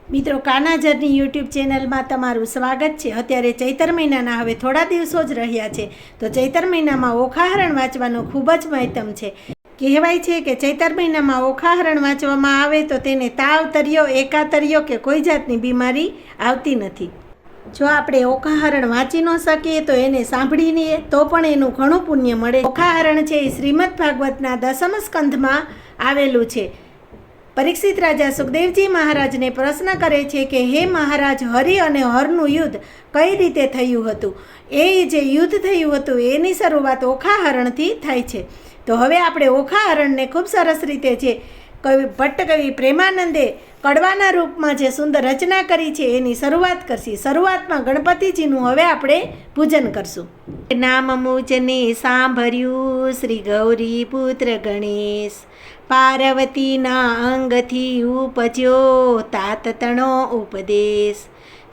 મિત્રો કાના journey YouTube ચેનલમાં તમારું સ્વાગત છે। અત્યારે ચૈતર મહિનાના હવે થોડા દિવસો જ રહ્યા છે, તો ચૈતર મહિનામાં ઓખાહરણ વાંચવાનો ખૂબ જ મહત્તમ છે। કહેવાય છે કે ચૈતર મહિનામાં ઓખાહરણ વાંચવામાં આવે તો તેને તાવ તર્યો, એકાતર્યો કે કોઈ જાતની બીમારી આવતી નથી। જો આપણે ઓખાહરણ વાંચી ન શકીએ તો એને સાંભળીને તો પણ એનું ઘણું પુણ્ય મળે। ઓખાહરણ છે એ શ્રીમદ ભાગવતના 10મ સ્કંધમાં આવેલું છે। પરીક્ષિત રાજા સુખદેવજી મહારાજને પ્રશ્ન કરે છે કે હે મહારાજ, હરિ અને હરનું યુદ્ધ કઈ રીતે થયું હતું? એ જે યુદ્ધ થયું હતું એની શરૂઆત ઓખાહરણથી થાય છે। તો હવે આપણે ઓખાહરણને ખૂબ સરસ રીતે છે કવિ ભટ્ટકવિ પ્રેમાનંદે કડવાના રૂપમાં જે સુંદર રચના કરી છે એની શરૂઆત કરશી। શરૂઆતમાં ગણપતિજીનું હવે આપણે પૂજન કરશું। નામ મુજને સાંભળ્યું શ્રી ગૌરી પુત્ર ગણેશ, પાર્વતીના અંગથી ઉપજ્યો તાત તણો ઉપદેશ।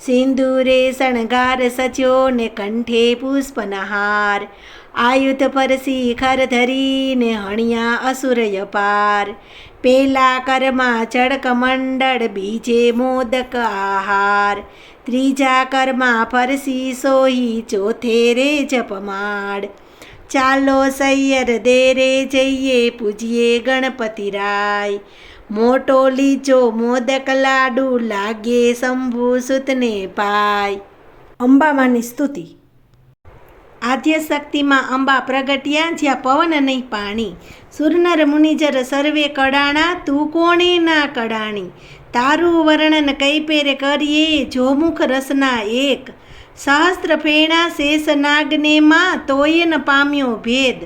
સિંદૂરે શણગાર સચ્યો ને કંઠે પુષ્પનહાર, આયુધ પર શિખર ધરીને હણિયા અસુરય પાર। પેલા કરમાં ચડક મંડળ, બીજે મોદક આહાર, ત્રીજા કરમાં ફરસી સોહી, ચોથે રે જપમાળ। ચાલો સૈયર દેરે જઈએ, પૂજીએ ગણપતિ રાય, મોટો લીચો મોદક લાડુ, લાગે શંભુ સુતને પાય। અંબામાની સ્તુતિ। આદ્ય શક્તિમાં અંબા પ્રગટ્યા, જ્યાં પવન નહીં પાણી, સુરનર મુનિજર સર્વે કડાણા, તું કોણે ના કડાણી। તારું વર્ણન કઈ પેરે કરીએ, જો મુખ રસના એક, સહસ્ત્ર ફેણા શેષ નાગને માં, તોય ન પામ્યો ભેદ।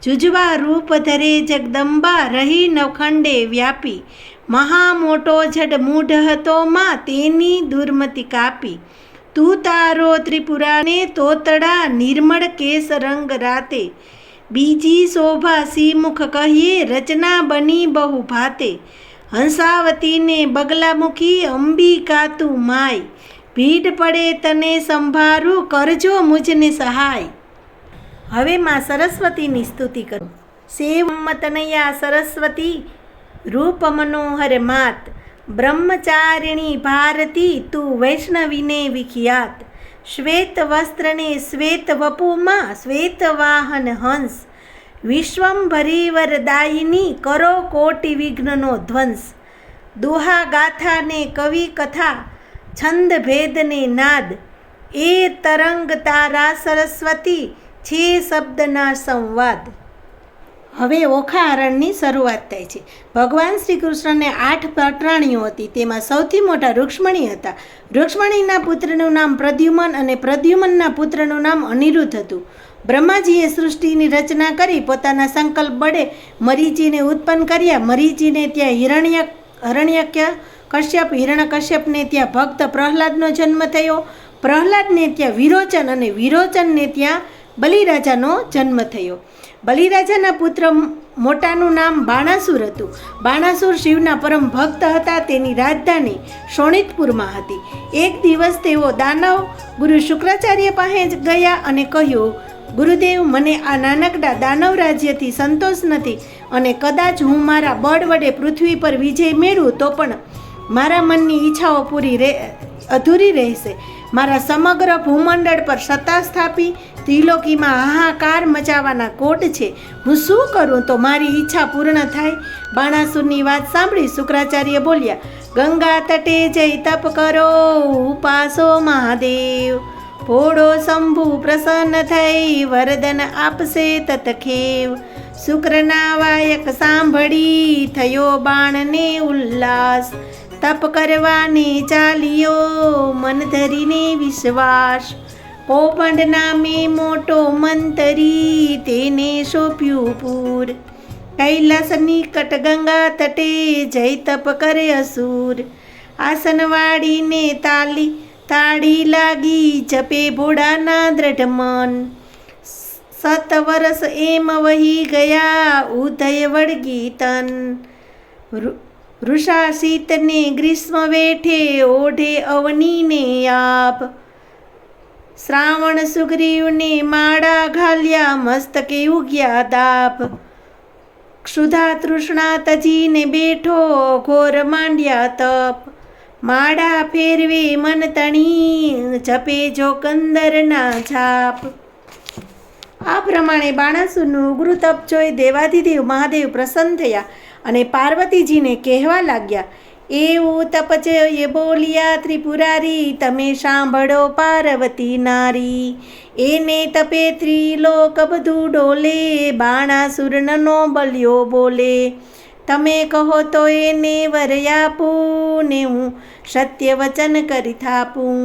જુજવા રૂપ ધરે જગદંબા, રહી નવખંડે વ્યાપી, મહા મોટો જડ મૂઢ હતો માં, તેની દુર્મતિ કાપી। તું તારો ત્રિપુરાને તોતડા, નિર્મળ કેસ રંગ રાતે, બીજી શોભા શ્રીમુખ કહીએ, રચના બની બહુ ભાતે। હંસાવતીને બગલામુખી, અંબિકા તું માય, ભીડ પડે તને સંભારું, કરજો મુજને સહાય। હવે માં સરસ્વતીની સ્તુતિ કરો। સેવમતનયા સરસ્વતી, રૂપ મનોહર માત, બ્રહ્મચારિણી ભારતી, તું વૈષ્ણવીને વિખ્યાત। શ્વેત વસ્ત્રને શ્વેત વપુમાં, શ્વેત વાહન હંસ, વિશ્વંભરી વરદાયિની, કરો કોટિ વિઘ્નનો ધ્વંસ। દોહા ગાથાને કવિ કથા, છંદ ભેદને નાદ, એ તરંગ તારા સરસ્વતી, છે શબ્દના સંવાદ। હવે ઓખાહરણની શરૂઆત થાય છે। ભગવાન શ્રી કૃષ્ણને 8 પટરાણીઓ હતી, તેમાં સૌથી મોટા રૂક્ષ્મણી હતા। રૂક્ષ્મણીના પુત્રનું નામ પ્રદ્યુમન અને પ્રદ્યુમનના પુત્રનું નામ અનિરુદ્ધ હતું। બ્રહ્માજીએ સૃષ્ટિની રચના કરી પોતાના સંકલ્પ વડે મરીચીને ઉત્પન્ન કર્યા। મરીચીને ત્યાં હિરણ્યકશ્યપને ત્યાં ભક્ત પ્રહલાદનો જન્મ થયો। પ્રહલાદને ત્યાં વિરોચન અને વિરોચનને ત્યાં બલિરાજાનો જન્મ થયો। બલિરાજાના પુત્ર મોટાનું નામ બાણાસુર હતું। બાણાસુર શિવના પરમ ભક્ત હતા। તેની રાજધાની શોણિતપુરમાં હતી। એક દિવસ તેઓ દાનવ ગુરુ શુક્રાચાર્ય પાસે ગયા અને કહ્યું, ગુરુદેવ, મને આ નાનકડા દાનવ રાજ્યથી સંતોષ નથી અને કદાચ હું મારા બળ વડે પૃથ્વી પર વિજય મેળવું તો પણ મારા મનની ઈચ્છાઓ અધૂરી રહેશે। મારા સમગ્ર ભૂમંડળ પર સત્તા સ્થાપી ત્રિલોકીમાં હાહાકાર મચાવવાના કોટ છે। હું શું કરું તો મારી ઈચ્છા પૂર્ણ થાય? બાણાસુરની વાત સાંભળી શુક્રાચાર્ય બોલ્યા, ગંગા તટે જઈ તપ કરો, ઉપાસો મહાદેવ, ભોળો શંભુ પ્રસન્ન થઈ, વરદન આપશે તતખેવ। શુક્રના વાયક સાંભળી, થયો બાણને ઉલ્લાસ, તપ કરવાને ચાલ્યો, મન ધરીને વિશ્વાસ। પોપંડ નામે મોટો મંતરી, તેને સોંપ્યું પૂર, કૈલાસ નિકટ ગંગા તટે જઈ તપ કરે અસુર। આસન વાળીને તાળી લાગી, જપે ભોળાના દ્રઢ મન, 7 વર્ષ એમ વહી ગયા, ઉદય વળગી તન। વૃષાશીતને ગ્રીષ્મ વેઠે, ઓઢે અવનીને આપ, શ્રાવણ સુગ્રીવને માળા ઘાલ્યા, મસ્તકે ઉગ્યા દાપ। ક્ષુધા તૃષ્ણા તજીને બેઠો, ઘોર માંડ્યા તપ, માળા ફેરવે મન તણી, જપે જો કંદરના છાપ. આ પ્રમાણે બાણાસુરનું ઉગ્ર તપ જોઈ દેવાધિદેવ મહાદેવ પ્રસન્ન થયા અને પાર્વતીજીને કહેવા લાગ્યા, એવું તપ એ બોલ્યા ત્રિપુરારી, તમે સાંભળો પાર્વતી નારી. એને તપે ત્રિલોક બધું ડોલે, બાણાસુરનો બલ્યો બોલે. તમે કહો તો એને વર આપું, ને હું સત્ય વચન કરી થાપું.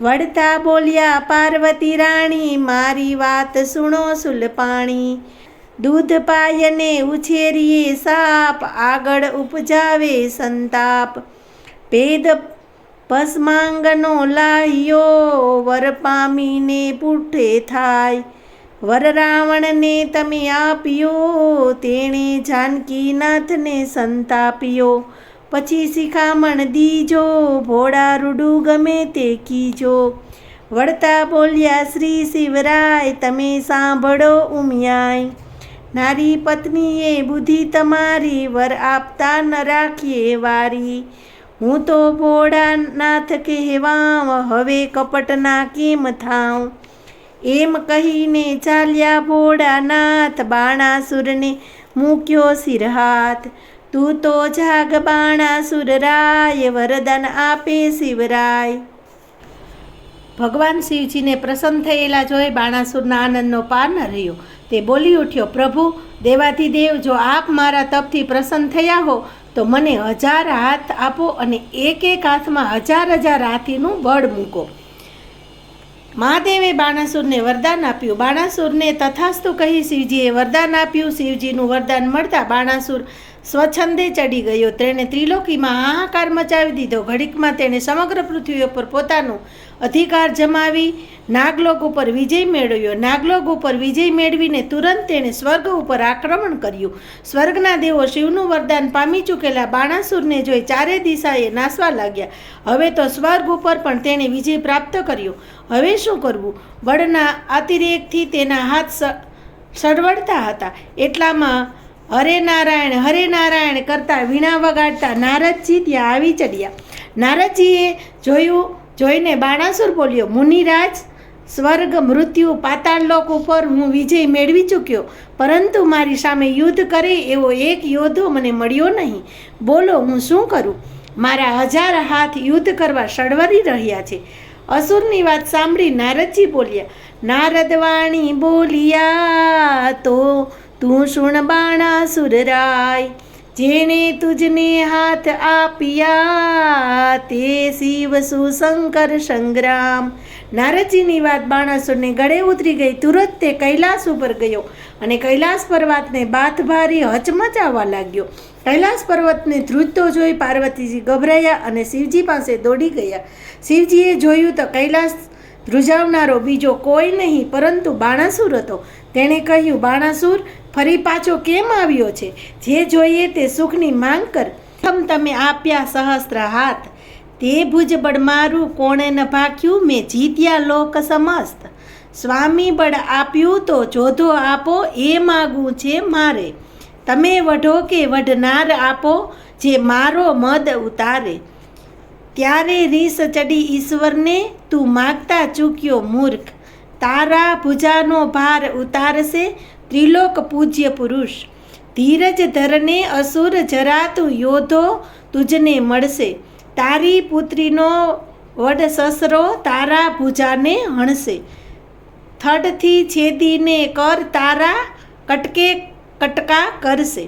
વળતા બોલ્યા પાર્વતી રાણી, મારી વાત સુણો સુલપાણી. દૂધ પાયને ઉછેરીએ સાપ, આગળ ઉપજાવે સંતાપ. ભેદ ભસ્માંગનો લાહ્યો, વર પામીને પૂઠે થાય. વર રાવણને તમે આપ્યો, તેણે જાનકીનાથને સંતાપ્યો. પછી શિખામણ દીજો, ભોળા રૂડું ગમે તે કીજો. વળતા બોલ્યા શ્રી શિવરાય, તમે સાંભળો ઉમિયાય. નારી પત્નીએ બુદ્ધિ તમારી, વર આપતા ન રાખીએ વારી. હું તો ભોળાનાથ કહેવામ, હવે કપટના કેમ થાઉં. એમ કહીને ચાલ્યા ભોળાનાથ, બાણાસુરને મૂક્યો સિરહાથ. તું તો જાગ બાણાસુર રાય, વરદાન આપે શિવરાય. ભગવાન શિવજીને પ્રસન્ન થયેલા જોઈ બાણાસુરના આનંદનો પાર ન રહ્યો. તે બોલી ઉઠ્યો, પ્રભુ દેવાધિદેવ, જો આપ મારા તપથી પ્રસન્ન થયા હો તો મને 1000 હાથ આપો અને એક એક હાથમાં 1000 હાથીનું બળ મૂકો. મહાદેવે બાણાસુરને વરદાન આપ્યું. બાણાસુરને તથાસ્તુ કહી શિવજીએ વરદાન આપ્યું. શિવજીનું વરદાન મળતા બાણાસુર સ્વચ્છંદે ચડી ગયો. તેણે ત્રિલોકીમાં હાહાકાર મચાવી દીધો. ઘડીકમાં તેણે સમગ્ર પૃથ્વી ઉપર પોતાનો અધિકાર જમાવી નાગલોક ઉપર વિજય મેળવ્યો. નાગલોક ઉપર વિજય મેળવીને તુરંત તેણે સ્વર્ગ ઉપર આક્રમણ કર્યું. સ્વર્ગના દેવો શિવનું વરદાન પામી ચૂકેલા બાણાસુરને જોઈ ચારે દિશાએ નાસવા લાગ્યા. હવે તો સ્વર્ગ ઉપર પણ તેણે વિજય પ્રાપ્ત કર્યો. હવે શું કરવું? બળના અતિરેકથી તેના હાથ સળવળતા હતા. એટલામાં હરે નારાયણ કરતા વીણા વગાડતા નારદજી ત્યાં આવી ચડ્યા. નારદજીએ જોઈને બાણાસુર બોલ્યો, મુનિરાજ, સ્વર્ગ, મૃત્યુ, પાતાળલોક ઉપર હું વિજય મેળવી ચૂક્યો, પરંતુ મારી સામે યુદ્ધ કરે એવો એક યોદ્ધો મને મળ્યો નહીં. બોલો, હું શું કરું? મારા 1000 હાથ યુદ્ધ કરવા સળવળી રહ્યા છે. અસુરની વાત સાંભળી નારદજી બોલ્યા, નારદવાણી બોલિયા તો તું સુણ બાણાસુર રાય. જેણે તુજને હાથ આપ્યા, તે શિવ સુશંકર સંગ્રામ. નારદજીની વાત બાણાસુરને ગળે ઉતરી ગઈ. તુરત તે કૈલાસ ઉપર ગયો અને કૈલાસ પર્વતને બાથ ભારી હચમચાવવા લાગ્યો. કૈલાસ પર્વતને ધ્રુજતો જોઈ પાર્વતીજી ગભરાયા અને શિવજી પાસે દોડી ગયા. શિવજીએ જોયું તો કૈલાસ ધ્રુજાવનારો બીજો કોઈ નહીં પરંતુ બાણાસુર હતો. તેણે કહ્યું, બાણાસુર, ફરી પાછો કેમ આવ્યો છે? જે જોઈએ તે સુખની માંગ કર. તમે આપ્યા સહસ્ત્ર હાથ, તે ભુજબળ મારું કોણે ન ભાખ્યું. મેં જીત્યા લોક સમસ્ત. સ્વામી બળ આપ્યું તો જોધો આપો, એ માગવું છે મારે. તમે વઢો કે વઢનાર આપો, જે મારો મદ ઉતારે. ત્યારે રીસ ચડી ઈશ્વરને, તું માગતા ચૂક્યો મૂર્ખ. તારા ભુજાનો ભાર ઉતારશે ત્રિલોક પૂજ્ય પુરુષ. ધીરજ ધરને અસુર, જરા તું યોધો તુજને મળશે. તારી પુત્રીનો વડ સસરો તારા ભુજાને હણશે. થડથી છેદીને કર તારા કટકે કટકા કરશે.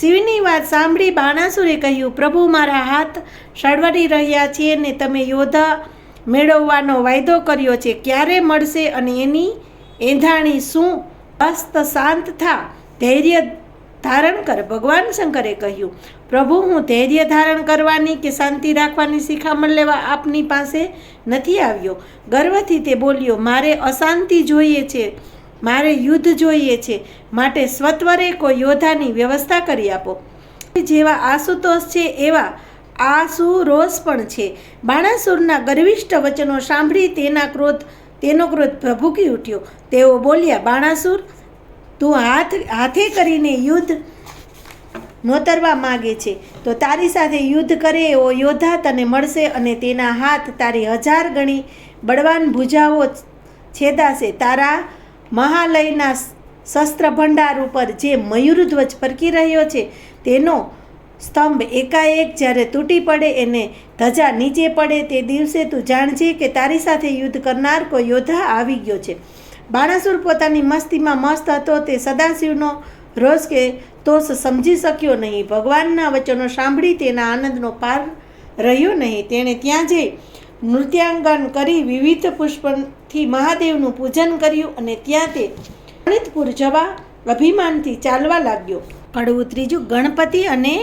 શિવની વાત સાંભળી બાણાસુરે કહ્યું, પ્રભુ, મારા હાથ સળવળી રહ્યા છે ને તમે યોદ્ધા મેળવવાનો વાયદો કર્યો છે. ક્યારે મળશે અને એની એંધાણી શું? અસ્ત શાંત થા, ધૈર્ય ધારણ કર. ભગવાન શંકરે કહ્યું, પ્રભુ, હું ધૈર્ય ધારણ કરવાની કે શાંતિ રાખવાની શિખામણ લેવા આપની પાસે નથી આવ્યો. ગર્વથી તે બોલ્યો, મારે અશાંતિ જોઈએ છે, મારે યુદ્ધ જોઈએ છે, માટે સ્વત્વરે કોઈ યોદ્ધાની વ્યવસ્થા કરી આપો. જેવા આશુતોષ છે એવા આસુરોષ પણ છે. બાણાસુરના ગર્વિષ્ઠ વચનો સાંભળી તેનો ક્રોધ ભભૂકી ઉઠ્યો. તેઓ બોલ્યા, બાણાસુર, તું હાથે કરીને યુદ્ધ નોતરવા માગે છે તો તારી સાથે યુદ્ધ કરે એવો યોદ્ધા તને મળશે અને તેના હાથ તારી 1000 ગણી બળવાન ભુજાઓ છેદાશે. તારા મહાલયના શસ્ત્ર ભંડાર ઉપર જે મયુરધ્વજ ફરકી રહ્યો છે તેનો સ્તંભ એકાએક જ્યારે તૂટી પડે એને ધજા નીચે પડે તે દિવસે તું જાણજે કે તારી સાથે યુદ્ધ કરનાર કોઈ યોદ્ધા આવી ગયો છે. બાણાસુર પોતાની મસ્તીમાં મસ્ત હતો. તે સદાશિવનો રોષ કે તોષ સમજી શક્યો નહીં. ભગવાનના વચનો સાંભળી તેના આનંદનો પાર રહ્યો નહીં. તેણે ત્યાં જઈ નૃત્યાંગન કરી વિવિધ પુષ્પથી મહાદેવનું પૂજન કર્યું અને ત્યાં તે ગણિતપુર જવા અભિમાનથી ચાલવા લાગ્યો. કડવું ત્રીજું, ગણપતિ અને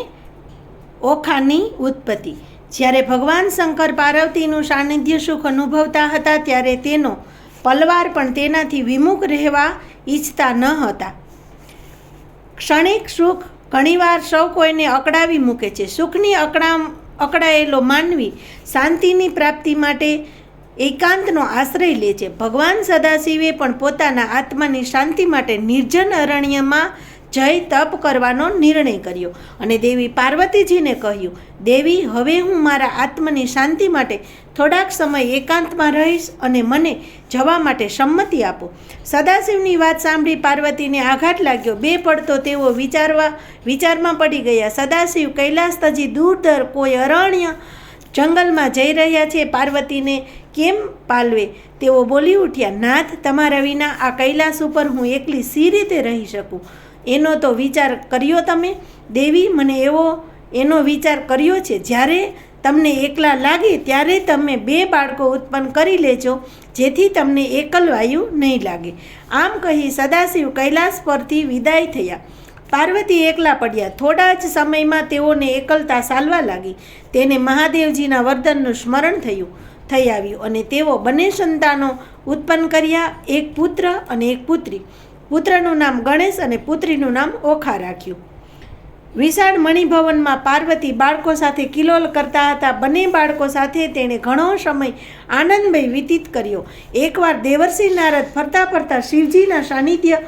ઓખાની ઉત્પત્તિ. જ્યારે ભગવાન શંકર પાર્વતીનું સાનિધ્ય સુખ અનુભવતા હતા ત્યારે તેનો પલવાર પણ તેનાથી વિમુખ રહેવા ઈચ્છતા ન હતા. ક્ષણિક સુખ ઘણીવાર સૌ કોઈને અકળાવી મૂકે છે. સુખની અકળાયેલો માનવી શાંતિની પ્રાપ્તિ માટે એકાંતનો આશ્રય લે છે. ભગવાન સદાશિવે પણ પોતાના આત્માની શાંતિ માટે નિર્જન અરણ્યમાં જઈ તપ કરવાનો નિર્ણય કર્યો અને દેવી પાર્વતીજીને કહ્યું, દેવી, હવે હું મારા આત્માની શાંતિ માટે થોડાક સમય એકાંતમાં રહીશ અને મને જવા માટે સંમતિ આપો. સદાશિવની વાત સાંભળી પાર્વતીને આઘાત લાગ્યો. બે પડતો તેઓ વિચારમાં પડી ગયા. સદાશિવ કૈલાસ તજી દૂર કોઈ અરણ્ય જંગલમાં જઈ રહ્યા છે. પાર્વતીને કેમ પાલવે? તેઓ બોલી ઉઠ્યા, નાથ, તમારા વિના આ કૈલાસ ઉપર હું એકલી સી રીતે રહી શકું? એનો તો વિચાર કર્યો તમે? દેવી, મને એનો વિચાર કર્યો છે. જ્યારે તમને એકલા લાગે ત્યારે તમે 2 બાળકો ઉત્પન્ન કરી લેજો, જેથી તમને એકલવાયુ નહીં લાગે. આમ કહી સદાશિવ કૈલાસ પરથી વિદાય થયા. પાર્વતી એકલા પડ્યા. થોડા જ સમયમાં તેઓને એકલતા સાલવા લાગી. તેને મહાદેવજીના વરદાનનું સ્મરણ થઈ આવ્યું અને તેઓ બંને સંતાનો ઉત્પન્ન કર્યા, એક પુત્ર અને એક પુત્રી. પુત્રનું નામ ગણેશ અને પુત્રીનું નામ ઓખા રાખ્યું. વિશાળ મણિભવનમાં પાર્વતી બાળકો સાથે કિલોલ કરતા હતા. બંને બાળકો સાથે તેણે ઘણો સમય આનંદમય વ્યતીત કર્યો. એકવાર દેવર્ષિ નારદ ફરતા ફરતા શિવજીના સાનિધ્ય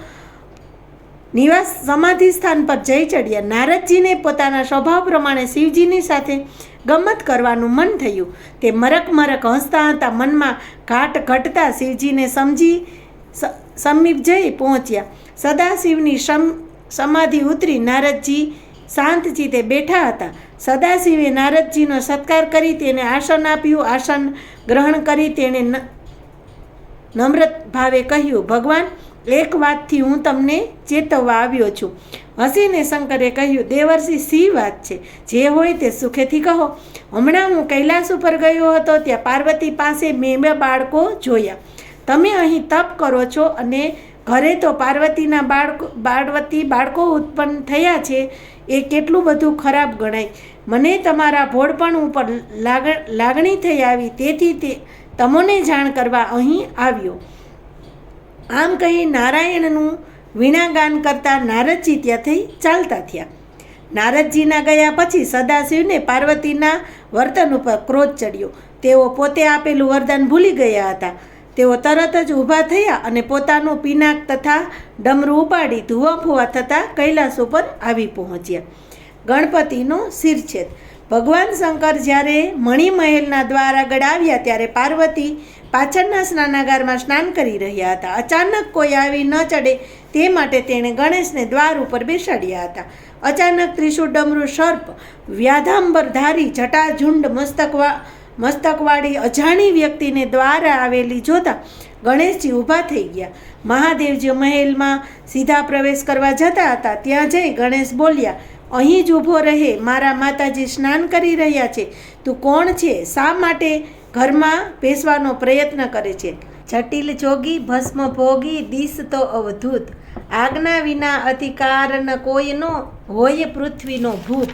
નિવાસ સમાધિ સ્થાન પર જઈ ચડ્યા. નારદજીને પોતાના સ્વભાવ પ્રમાણે શિવજીની સાથે ગમત કરવાનું મન થયું. તે મરક હસતા હતા. મનમાં ઘાટ ઘટતા શિવજીને સમીપ જઈ પહોંચ્યા. સદાશિવની સમાધિ ઉતરી નારદજી શાંત ચિત્તે બેઠા હતા. સદાશિવે નારદજીનો સત્કાર કરી તેને આસન આપ્યું. આસન ગ્રહણ કરી તેણે નમ્ર ભાવે કહ્યું, ભગવાન, એક વાતથી હું તમને ચેતવવા આવ્યો છું. હસીને શંકરે કહ્યું, દેવર્ષિ, સી વાત છે? જે હોય તે સુખેથી કહો. હમણાં હું કૈલાસ ઉપર ગયો હતો. ત્યાં પાર્વતી પાસે મેં 2 બાળકો જોયા. તમે અહીં તપ કરો છો અને ઘરે તો પાર્વતીના બાળકો ઉત્પન્ન થયા છે. એ કેટલું બધું ખરાબ ગણાય. મને તમારા ભોળપણ ઉપર લાગણી થઈ આવી, તેથી તે તમને જાણ કરવા અહીં આવ્યો. આમ કહી નારાયણનું વીણાગાન કરતા નારદજી ત્યાંથી ચાલતા થયા. નારદજીના ગયા પછી સદાશિવને પાર્વતીના વર્તન ઉપર ક્રોધ ચડ્યો. તેઓ પોતે આપેલું વરદાન ભૂલી ગયા હતા. તેઓ તરત જ ઊભા થયા અને પોતાનું પિનાક તથા ડમરું ઉપાડી ધુઆફુઆ થતાં કૈલાસ ઉપર આવી પહોંચ્યા. ગણપતિનો શિરછેદ. ભગવાન શંકર જ્યારે મણિમહેલના દ્વાર આગળ આવ્યા ત્યારે પાર્વતી પાછળના સ્નાનાગારમાં સ્નાન કરી રહ્યા હતા. અચાનક કોઈ આવી ન ચડે તે માટે તેણે ગણેશને દ્વાર ઉપર બેસાડ્યા હતા. અચાનક ત્રિશૂળ, ડમરું, સર્પ, વ્યાધાંબરધારી જટાઝુંડ મસ્તકવાળી અજાણી વ્યક્તિને દ્વાર આવેલી જોતા ગણેશજી ઊભા થઈ ગયા. મહાદેવજી મહેલમાં સીધા પ્રવેશ કરવા જતા હતા. ત્યાં જઈ ગણેશ બોલ્યા, અહીં જ ઊભો રહે, મારા માતાજી સ્નાન કરી રહ્યા છે. તું કોણ છે? શા માટે ઘરમાં બેસવાનો પ્રયત્ન કરે છે? જટિલ જોગી, ભસ્મ ભોગી, દિશ તો અવધૂત, આજ્ઞા વિના અધિકાર ન કોઈનો, હોય પૃથ્વીનો ભૂત.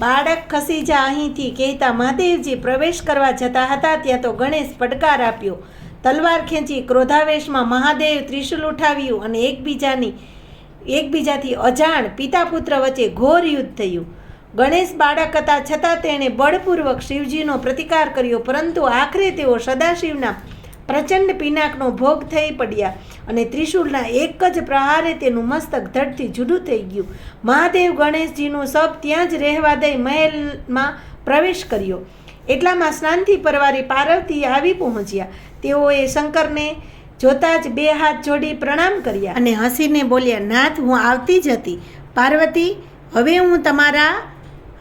બાળક ખસી જા અહીંથી કહેતા મહાદેવજી પ્રવેશ કરવા જતા હતા. ત્યાં તો ગણેશ પડકાર આપ્યો. તલવાર ખેંચી ક્રોધાવેશમાં મહાદેવ ત્રિશૂલ ઉઠાવ્યું અને એકબીજાથી અજાણ પિતા પુત્ર વચ્ચે ઘોર યુદ્ધ થયું. ગણેશ બાળક હતા છતાં તેણે બળપૂર્વક શિવજીનો પ્રતિકાર કર્યો, પરંતુ આખરે તેઓ સદાશિવના પ્રચંડ પિનાકનો ભોગ થઈ પડ્યા અને ત્રિશૂળના એક જ પ્રહારે તેનું મસ્તક ધડથી જુદું થઈ ગયું. મહાદેવ ગણેશજીનું શબ ત્યાં જ રહેવા દઈ મહેલમાં પ્રવેશ કર્યો. એટલામાં સ્નાનથી પરવારી પાર્વતી આવી પહોંચ્યા. તેઓએ શંકરને જોતા જ બે હાથ જોડી પ્રણામ કર્યા અને હસીને બોલ્યા, નાથ, હું આવતી જ હતી. પાર્વતી, હવે હું તમારા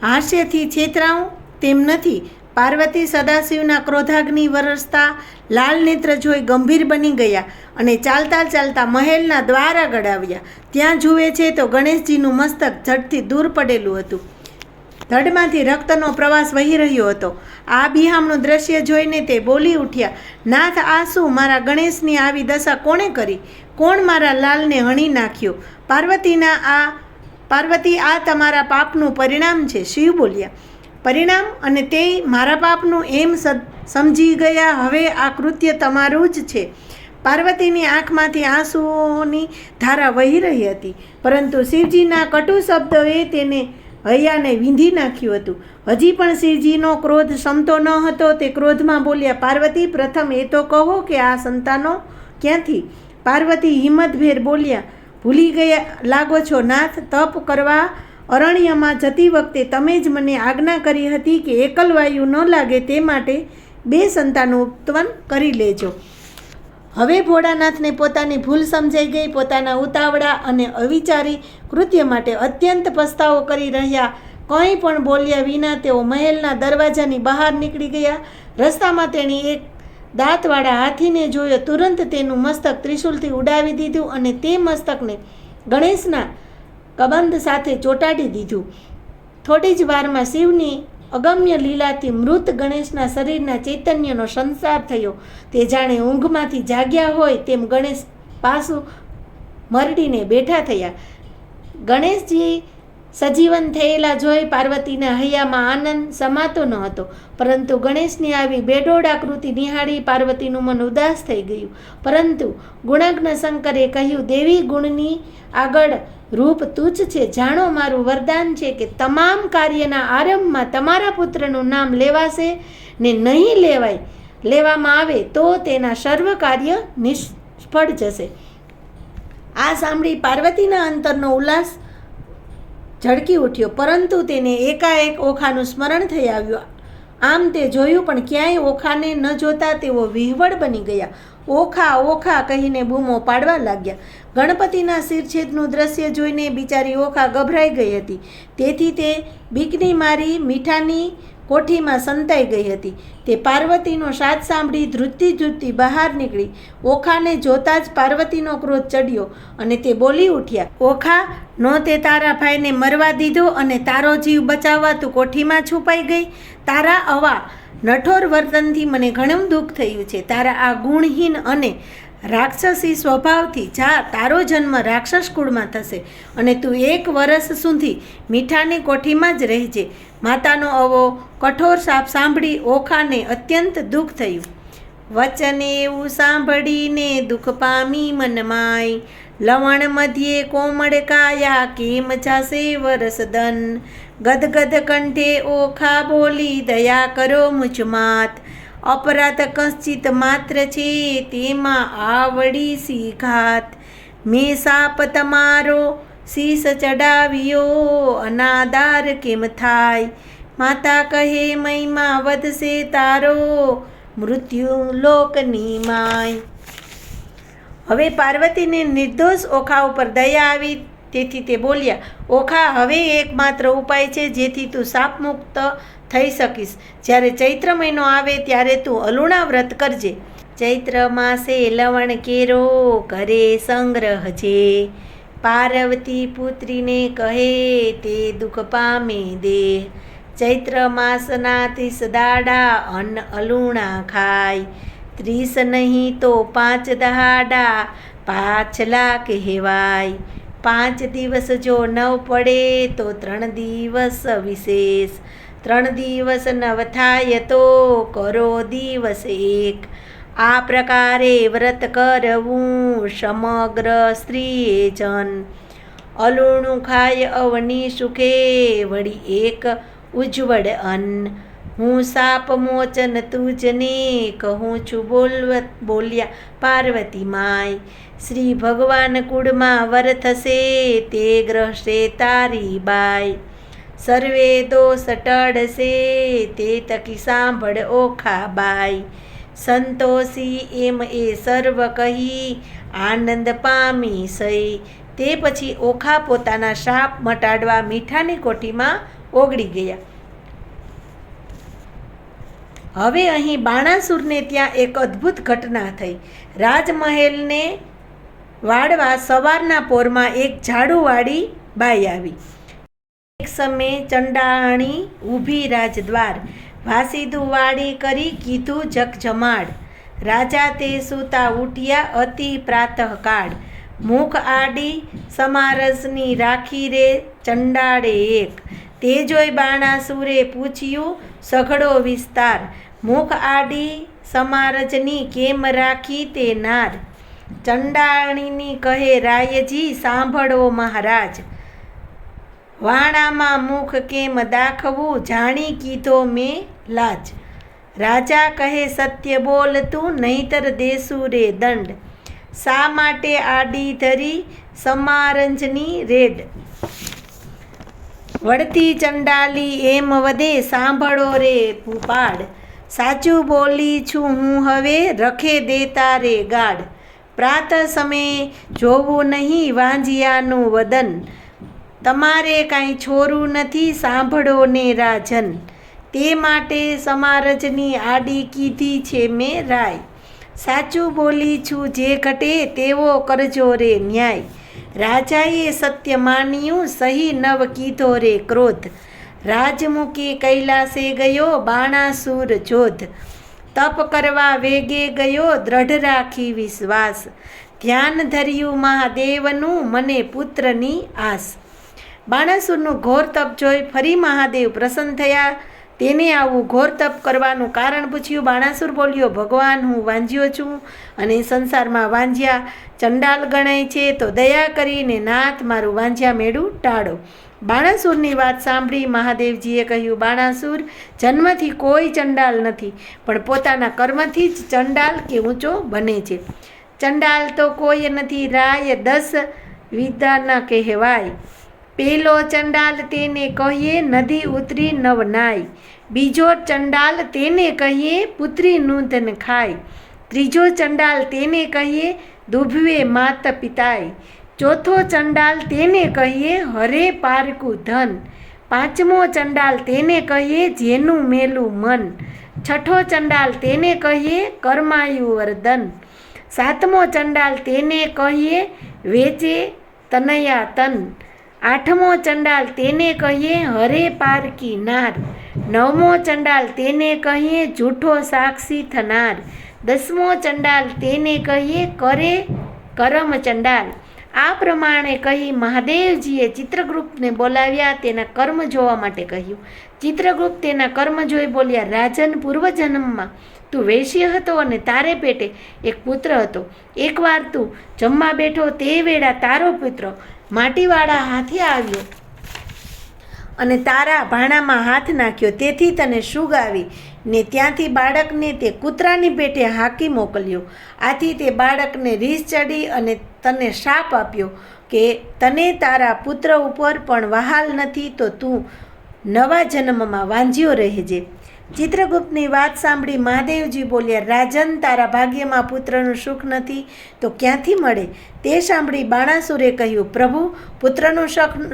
હાસ્યથી છેતરાઉં તેમ નથી. પાર્વતી સદાશિવના ક્રોધાગ્નિ વરસતા લાલ નેત્ર જોઈ ગંભીર બની ગયા અને ચાલતા ચાલતા મહેલના દ્વાર આગળ આવ્યા. ત્યાં જુએ છે તો ગણેશજીનું મસ્તક ઝડથી દૂર પડેલું હતું. ધડમાંથી રક્તનો પ્રવાસ વહી રહ્યો હતો. આ બિહામણું દ્રશ્ય જોઈને તે બોલી ઉઠ્યા, નાથ, આ શું? મારા ગણેશની આવી દશા કોણે કરી? કોણ મારા લાલને હણી નાખ્યો? પાર્વતી, આ તમારા પાપનું પરિણામ છે. શિવ બોલ્યા, પરિણામ? અને તે મારા પાપનું એમ સમજી ગયા? હવે આ કૃત્ય તમારું જ છે. પાર્વતીની આંખમાંથી આંસુઓની ધારા વહી રહી હતી, પરંતુ શિવજીના કટુ શબ્દોએ તેને હૈયાને વીંધી નાખ્યું હતું. હજી પણ શિવજીનો ક્રોધ શમતો ન હતો. તે ક્રોધમાં બોલ્યા, પાર્વતી, પ્રથમ એ તો કહો કે આ સંતાનો ક્યાંથી? પાર્વતી હિંમતભેર બોલ્યા, ભૂલી ગયા લાગો છો નાથ. તપ કરવા અરણ્યમાં જતી વખતે તમે જ મને આજ્ઞા કરી હતી કે એકલવાયુ ન લાગે તે માટે 2 સંતાનો ઉત્પન્ન કરી લેજો. હવે ભોળાનાથને પોતાની ભૂલ સમજાઈ ગઈ. પોતાના ઉતાવળા અને અવિચારી કૃત્ય માટે અત્યંત પસ્તાવો કરી રહ્યા. કંઈ પણ બોલ્યા વિના તેઓ મહેલના દરવાજાની બહાર નીકળી ગયા. રસ્તામાં તેણે એક દાંતવાળા હાથીને જોયો. તુરંત તેનું મસ્તક ત્રિશૂલથી ઉડાવી દીધું અને તે મસ્તકને ગણેશના કબંધ સાથે ચોંટાડી દીધું. થોડી જ વારમાં શિવની અગમ્ય લીલાથી મૃત ગણેશના શરીરના ચૈતન્યનો સંસાર થયો. તે જાણે ઊંઘમાંથી જાગ્યા હોય તેમ ગણેશ પાછું મરડીને બેઠા થયા. ગણેશજી સજીવન થયેલા જોઈ પાર્વતીના હૈયામાં આનંદ સમાતો ન હતો, પરંતુ ગણેશની આવી બેડોળ આકૃતિ નિહાળી પાર્વતીનું મન ઉદાસ થઈ ગયું. પરંતુ ગુણજ્ઞ શંકરે કહ્યું, દેવી ગુણની આગળ રૂપ તુચ્છ છે. જાણો, મારું વરદાન છે કે તમામ કાર્યના આરંભમાં તમારા પુત્રનું નામ લેવાશે ને નહીં લેવામાં આવે તો તેના સર્વ કાર્ય નિષ્ફળ જશે. આ સાંભળી પાર્વતીના અંતરનો ઉલ્લાસ ઝળકી ઉઠ્યો, પરંતુ તેને એકાએક ઓખાનું સ્મરણ થઈ આવ્યું. આમ તે જોયું પણ ક્યાંય ઓખાને ન જોતા તેઓ વિહવળ બની ગયા. ઓખા, ઓખા કહીને બૂમો પાડવા લાગ્યા. ગણપતિના શિરછેદનું દ્રશ્ય જોઈને બિચારી ઓખા ગભરાઈ ગઈ હતી. તેથી તે બીકની મારી મીઠાની કોઠીમાં સંતાઈ ગઈ હતી. તે પાર્વતીનો સાથ સાંભળી ધ્રુજતી બહાર નીકળી. ઓખાને જોતા જ પાર્વતીનો ક્રોધ ચડ્યો અને તે બોલી ઉઠ્યા, ઓખા, નો તે તારા ભાઈને મરવા દીધો અને તારો જીવ બચાવવા તું કોઠીમાં છુપાઈ ગઈ? તારા આવા નઠોર વર્તનથી મને ઘણું દુઃખ થયું છે. તારા આ ગુણહીન અને રાક્ષસી સ્વભાવથી જા, તારો જન્મ રાક્ષસ કુળમાં થશે અને તું 1 વર્ષ સુધી મીઠાની કોઠીમાં જ રહેજે. માતાનો આવો કઠોર શાપ સાંભળી ઓખાને અત્યંત દુઃખ થયું. વચન એવું સાંભળીને દુઃખ પામી મનમાય, લવણ મધ્યે કોમળ કાયા કેમ જાશે વરસદન. ગદગદ કંઠે ઓખા બોલી, દયા કરો મુજ માત, અપરાધ કંચિત માત્ર છે તેમાં આવડી સી ઘાત. મેં સાપ તમારો શીશ ચડાવ્યો, અનાદાર કેમ થાય? માતા કહે મહિમા વધશે તારો, મૃત્યુ લોકની માય. હવે પાર્વતીને નિર્દોષ ઓખા ઉપર દયા આવી. તેથી તે બોલ્યા, ઓખા, હવે એકમાત્ર ઉપાય છે જેથી તું શાપમુક્ત થઈ શકીશ. જ્યારે ચૈત્ર મહિનો આવે ત્યારે તું અલુણા વ્રત કરજે. ચૈત્ર માસે લવણ કેરો ઘરે સંગ્રહજે, પાર્વતી પુત્રીને કહે તે દુઃખ પામે દેહ. ચૈત્ર માસના 30 દાડા અન્ન અલુણા ખાય, 30 નહીં તો 5 દહાડા પાછલા કહેવાય. 5 દિવસ જો 9 પડે તો 3 દિવસ વિશેષ, 3 દિવસ 9 થાય તો કરો દિવસ 1. આ પ્રકારે વ્રત કરવું સમગ્ર સ્ત્રીએ જન, અલુણું ખાય અવની સુખે વળી એક ઉજ્જવળ અન્ન. હું શાપ મોચન તુજને કહું છું બોલ્યા પાર્વતી માય. શ્રી ભગવાન કુળમાં વર થશે તે ગ્રહશે તારી બાઈ. સર્વે દોષ ટળશે તે તકી સાંભળ ઓખા બાઈ. સંતોષી એમ એ સર્વ કહી આનંદ પામી સઈ. તે પછી ઓખા પોતાના શાપ મટાડવા મીઠાની કોઠીમાં ઓગળી ગયા. હવે અહીં બાણાસુરને ત્યાં એક અદ્ભુત ઘટના થઈ. રાજમહેલને વાળવા સવારના પોરમાં એક ઝાડુવાળી બાઈ આવી. એક સમયે ચંડાણી ઊભી રાજદ્વાર, વાસીદું વાળી કરી કીધું જગજમાડ. રાજા તે સૂતા ઉઠ્યા અતિ પ્રાતઃકાળ. મુખ આડી સમારસની રાખી રે ચંડાળે એક. તે જોઈ બાણાસુરે પૂછ્યું સઘળો વિસ્તાર. મુખ આડી સમારજની કેમ રાખી તે નાર. ચંડાણીની કહે રાયજી સાંભળો મહારાજ. વાણામાં મુખ કેમ દાખવું જાણી કીધો મેં લાજ. રાજા કહે સત્ય બોલ તું નહીતર દેશું રે દંડ. શા માટે આડી ધરી સમારંજની રેડ. વળતી ચંડાલી એમ વધે સાંભળો રે ભૂપાડ. સાચું બોલી છું હું હવે રખે દેતા રે ગાઢ. પ્રાત સમયે જોવું નહીં વાંજિયાનું વદન. તમારે કાંઈ છોરું નથી સાંભળો ને રાજન. તે માટે સમારજની આડી કીધી છે મેં રાય. સાચું બોલી છું જે ઘટે તેવો કરજો રે ન્યાય. રાજાએ સત્ય માન્યું સહી નવ કીધો રે ક્રોધ. રાજમુખી કૈલાસે ગયો બાણાસુર જોધ. તપ કરવા વેગે ગયો દ્રઢ રાખી વિશ્વાસ. ધ્યાન ધર્યું મહાદેવનું મને પુત્રની આસ. બાણાસુરનું ઘોર તપ જોઈ ફરી મહાદેવ પ્રસન્ન થયા. તેને આવું ઘોર તપ કરવાનું કારણ પૂછ્યું. બાણાસુર બોલ્યો ભગવાન હું વાંજ્યો છું અને સંસારમાં વાંજ્યા ચંડાલ ગણાય છે, તો દયા કરીને નાથ મારું વાંજ્યા મેળું ટાળો. બાણાસુરની વાત સાંભળી મહાદેવજીએ કહ્યું બાણાસુર જન્મથી કોઈ ચંડાલ નથી, પણ પોતાના કર્મથી જ ચંડાલ કે ઊંચો બને છે. ચંડાલ તો કોઈ નથી રાય 10 વિદ્યાના કહેવાય. પહેલો ચંડાલ તેને કહીએ નદી ઉતરી નવ નાય. બીજો ચંડાલ તેને કહીએ પુત્રી નૂતન ખાય. ત્રીજો ચંડાલ તેને કહીએ દુભવે માત પિતાય. ચોથો ચંડાલ તેને કહીએ હરે પારકું ધન. પાંચમો ચંડાલ તેને કહીએ જેનું મેલું મન. છઠ્ઠો ચંડાલ તેને કહીએ કર્માયુ વર્ધન. સાતમો ચંડાલ તેને કહીએ વેચે તનયા તન. આઠમો ચંડાલ તેને કહીએ હરે પારકી નાર. નવમો ચંડાલ તેને કહીએ જૂઠો સાક્ષી થનાર. 10મો ચંડાલ તેને કહીએ કરે કરમ ચંડાલ. આ પ્રમાણે કહી મહાદેવજીએ ચિત્રગુપ્તને બોલાવ્યા, તેના કર્મ જોવા માટે કહ્યું. ચિત્રગુપ્ત તેના કર્મ જોઈ બોલ્યા રાજન, પૂર્વજન્મમાં તું વૈશ્ય હતો અને તારે પેટે એક પુત્ર હતો. એકવાર તું જમવા બેઠો તે વેળા તારો પુત્ર માટીવાળા હાથે આવ્યો અને તારા ભાણામાં હાથ નાખ્યો. તેથી તને સૂગ આવી ને ત્યાંથી બાળકને તે કૂતરાની પેટે હાંકી મોકલ્યો. આથી તે બાળકને રીસ ચડી અને તને શાપ આપ્યો કે તને તારા પુત્ર ઉપર પણ વહાલ નથી, તો તું નવા જન્મમાં વાંજ્યો રહેજે. ચિત્રગુપ્તની વાત સાંભળી મહાદેવજી બોલ્યા રાજન, તારા ભાગ્યમાં પુત્રનું સુખ નથી તો ક્યાંથી મળે. તે સાંભળી બાણાસુરે કહ્યું પ્રભુ, પુત્રનું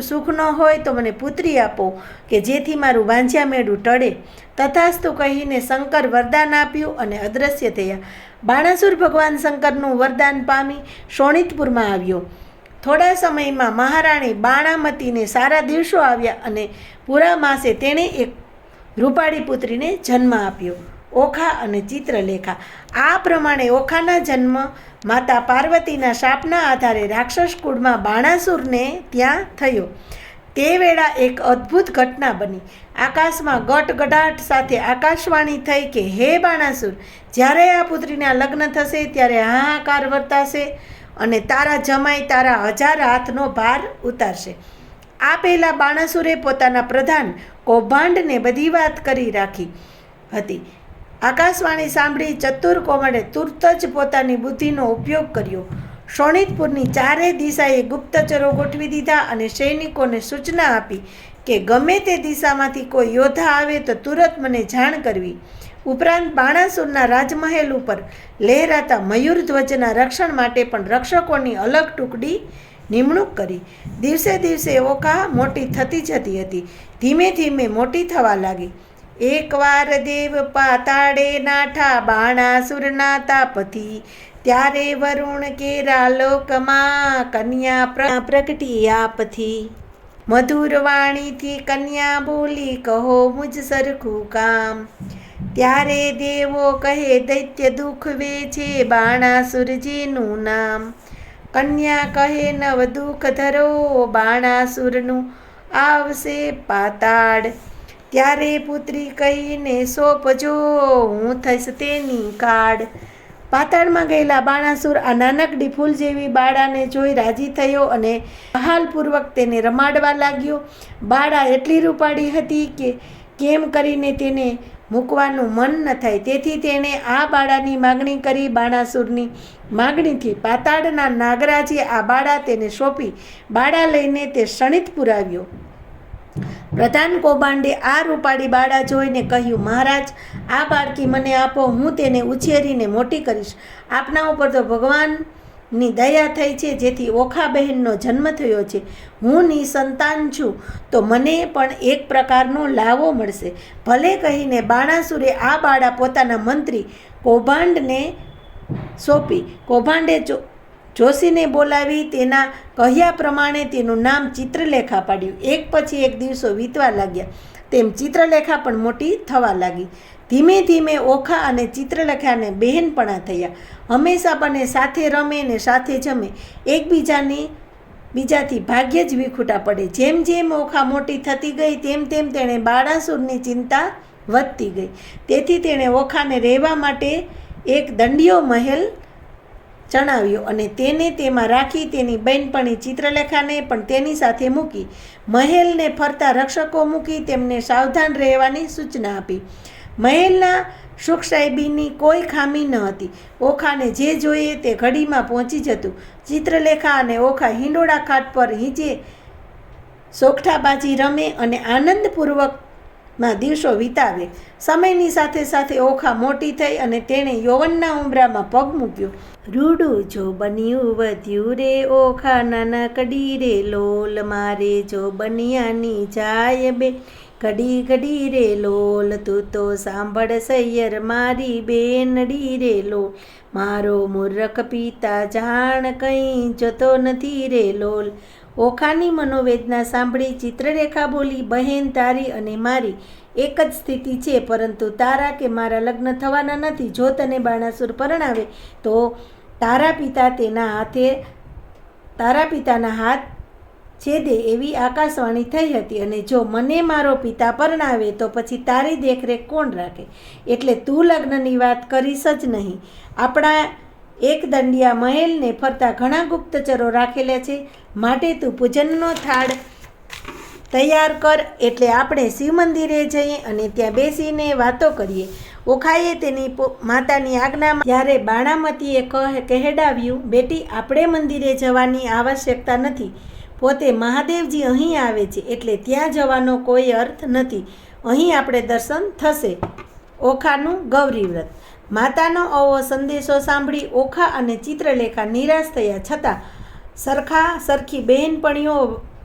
સુખ ન હોય તો મને પુત્રી આપો કે જેથી મારું વાંજ્યા મેળું ટળે. તથાસ્તુ કહીને શંકર વરદાન આપ્યું અને અદૃશ્ય થયા. બાણાસુર ભગવાન શંકરનું વરદાન પામી શોણિતપુરમાં આવ્યો. થોડા સમયમાં મહારાણી બાણામતીને સારા દિવસો આવ્યા અને પૂરા માસે તેણે એક રૂપાળી પુત્રીને જન્મ આપ્યો, ઓખા અને ચિત્રલેખા. આ પ્રમાણે ઓખાના જન્મ માતા પાર્વતીના શાપના આધારે રાક્ષસ કુળમાં બાણાસુરને ત્યાં થયો. તે વેળા એક અદ્ભુત ઘટના બની. આકાશમાં ગટગડાટ સાથે આકાશવાણી થઈ કે હે બાણાસુર, જ્યારે આ પુત્રીના લગ્ન થશે ત્યારે હાહાકાર વર્તાશે અને તારા જમાઈ તારા 1000 હાથનો ભાર ઉતારશે. આ પહેલાં બાણાસુરે પોતાના પ્રધાન કૌભાંડને બધી વાત કરી રાખી. હતી. આકાશવાણી સાંભળી ચતુર કોમળે તુરત જ પોતાની બુદ્ધિનો ઉપયોગ કર્યો. શોણિતપુરની ચારે દિશાએ ગુપ્તચરો ગોઠવી દીધા અને સૈનિકોને સૂચના આપી કે ગમે તે દિશામાંથી કોઈ યોદ્ધા આવે તો તુરત મને જાણ કરવી. ઉપરાંત બાણાસુરના રાજમહેલ ઉપર લહેરાતા મયુરધ્વજના રક્ષણ માટે પણ રક્ષકોની અલગ ટુકડી નિમણૂક કરી. દિવસે દિવસે ઓખા મોટી થતી જતી હતી. ધીમે ધીમે મોટી થવા લાગી. એકવાર દેવ પાતાળે નાઠા બાણાસુરના તાપથી, ત્યારે વરુણ કેરા લોકમાં કન્યા પ્રગટી આપથી. મધુર વાણીથી કન્યા બોલી કહો મુજ સરખું કામ. ત્યારે દેવો કહે દૈત્ય દુઃખ વેચે બાણાસુરજીનું નામ. કન્યા કહે નવ દુઃખ ધરો બાણાસુરનું આવશે પાતાળ. ત્યારે પુત્રી કહીને સોંપજો હું થઈશ તેની કાળ. પાતાળમાં ગયેલા બાણાસુર આ નાનકડી ફૂલ જેવી બાળાને જોઈ રાજી થયો અને બહાલપૂર્વક તેને રમાડવા લાગ્યો. બાળા એટલી રૂપાળી હતી કે કેમ કરીને તેને મૂકવાનું મન ન થાય. તેથી તેણે આ બાળાની માગણી કરી. બાણાસુરની માગણીથી પાતાળના નાગરાજે આ બાળા તેને સોંપી. બાળા લઈને તે શણિતપુર આવ્યો. પ્રધાન કૌભાંડે આ રૂપાળી બાળા જોઈને કહ્યું, મહારાજ, આ બાળકી મને આપો, હું તેને ઉછેરીને મોટી કરીશ. આપના ઉપર તો ભગવાનની દયા થઈ છે, જેથી ઓખા બહેનનો જન્મ થયો છે. હું નિસંતાન છું, તો મને પણ એક પ્રકારનો લાવો મળશે. ભલે કહીને બાણાસુરે આ બાળા પોતાના મંત્રી કૌભાંડને સોંપી. કૌભાંડે જોશીને બોલાવી તેના કહ્યા પ્રમાણે તેનું નામ ચિત્રલેખા પાડ્યું. એક પછી એક દિવસો વીતવા લાગ્યા, તેમ ચિત્રલેખા પણ મોટી થવા લાગી. ધીમે ધીમે ઓખા અને ચિત્રલેખાને બહેનપણા થયા. હંમેશા બંને સાથે રમે ને સાથે જમે. બીજાથી ભાગ્યે જ વિખૂટા પડે. જેમ જેમ ઓખા મોટી થતી ગઈ તેમ તેમ તેણે બાણાસુરની ચિંતા વધતી ગઈ. તેથી તેણે ઓખાને રહેવા માટે એક દંડિયો મહેલ ચણાવ્યો અને તેને તેમાં રાખી તેની બહેનપણી ચિત્રલેખાને પણ તેની સાથે મૂકી. મહેલને ફરતા રક્ષકો મૂકી તેમને સાવધાન રહેવાની સૂચના આપી. મહેલના સુખસાહેબીની કોઈ ખામી ન હતી. ઓખાને જે જોઈએ તે ઘડીમાં પહોંચી જતું. ચિત્રલેખા અને ઓખા હિંડોળા ખાટ પર હિંચે સોગઠાબાજી રમે અને આનંદપૂર્વકના દિવસો વિતાવે. સમયની સાથે સાથે ઓખા મોટી થઈ અને તેણે યૌવનના ઉંબરામાં પગ મૂક્યો. રૂડું જો બન્યું વધ્યું રે ઓખા નાનકડી રે લોલ, મારે જો બનિયાની જાય બે ઘડી ઘડી રે લોલ. તું તો સાંભળ સૈયર મારી બેનડી રે લોલ, મારો મૂર્ખ પિતા જાણ કંઈ જોતો નથી રે લોલ. ઓખાની મનોવેદના સાંભળી ચિત્રરેખા બોલી, બહેન, તારી અને મારી એક જ સ્થિતિ છે, પરંતુ તારા કે મારા લગ્ન થવાના નથી. જો તને બાણાસુર પરણાવે તો તારા પિતાના હાથ છેદે એવી આકાશવાણી થઈ હતી, અને જો મને મારો પિતા પરણાવે તો પછી તારી દેખરેખ કોણ રાખે? એટલે તું લગ્નની વાત કરીશ જ નહીં. આપણા એક દંડિયા મહેલને ફરતા ઘણા ગુપ્તચરો રાખેલા છે, માટે તું પૂજનનો થાળ તૈયાર કર. એટલે આપણે શિવ મંદિરે જઈએ અને ત્યાં બેસીને વાતો કરીએ. ઓખાએ તેની માતાની આજ્ઞામાં ત્યારે બાણામતીએ કહેડાવ્યું, બેટી, આપણે મંદિરે જવાની આવશ્યકતા નથી. પોતે મહાદેવજી અહીં આવે છે, એટલે ત્યાં જવાનો કોઈ અર્થ નથી. અહીં આપણે દર્શન થશે. ઓખાનું ગૌરી વ્રત. માતાનો આવો સંદેશો સાંભળી ઓખા અને ચિત્રલેખા નિરાશ થયા, છતાં સરખી બહેનપણીઓ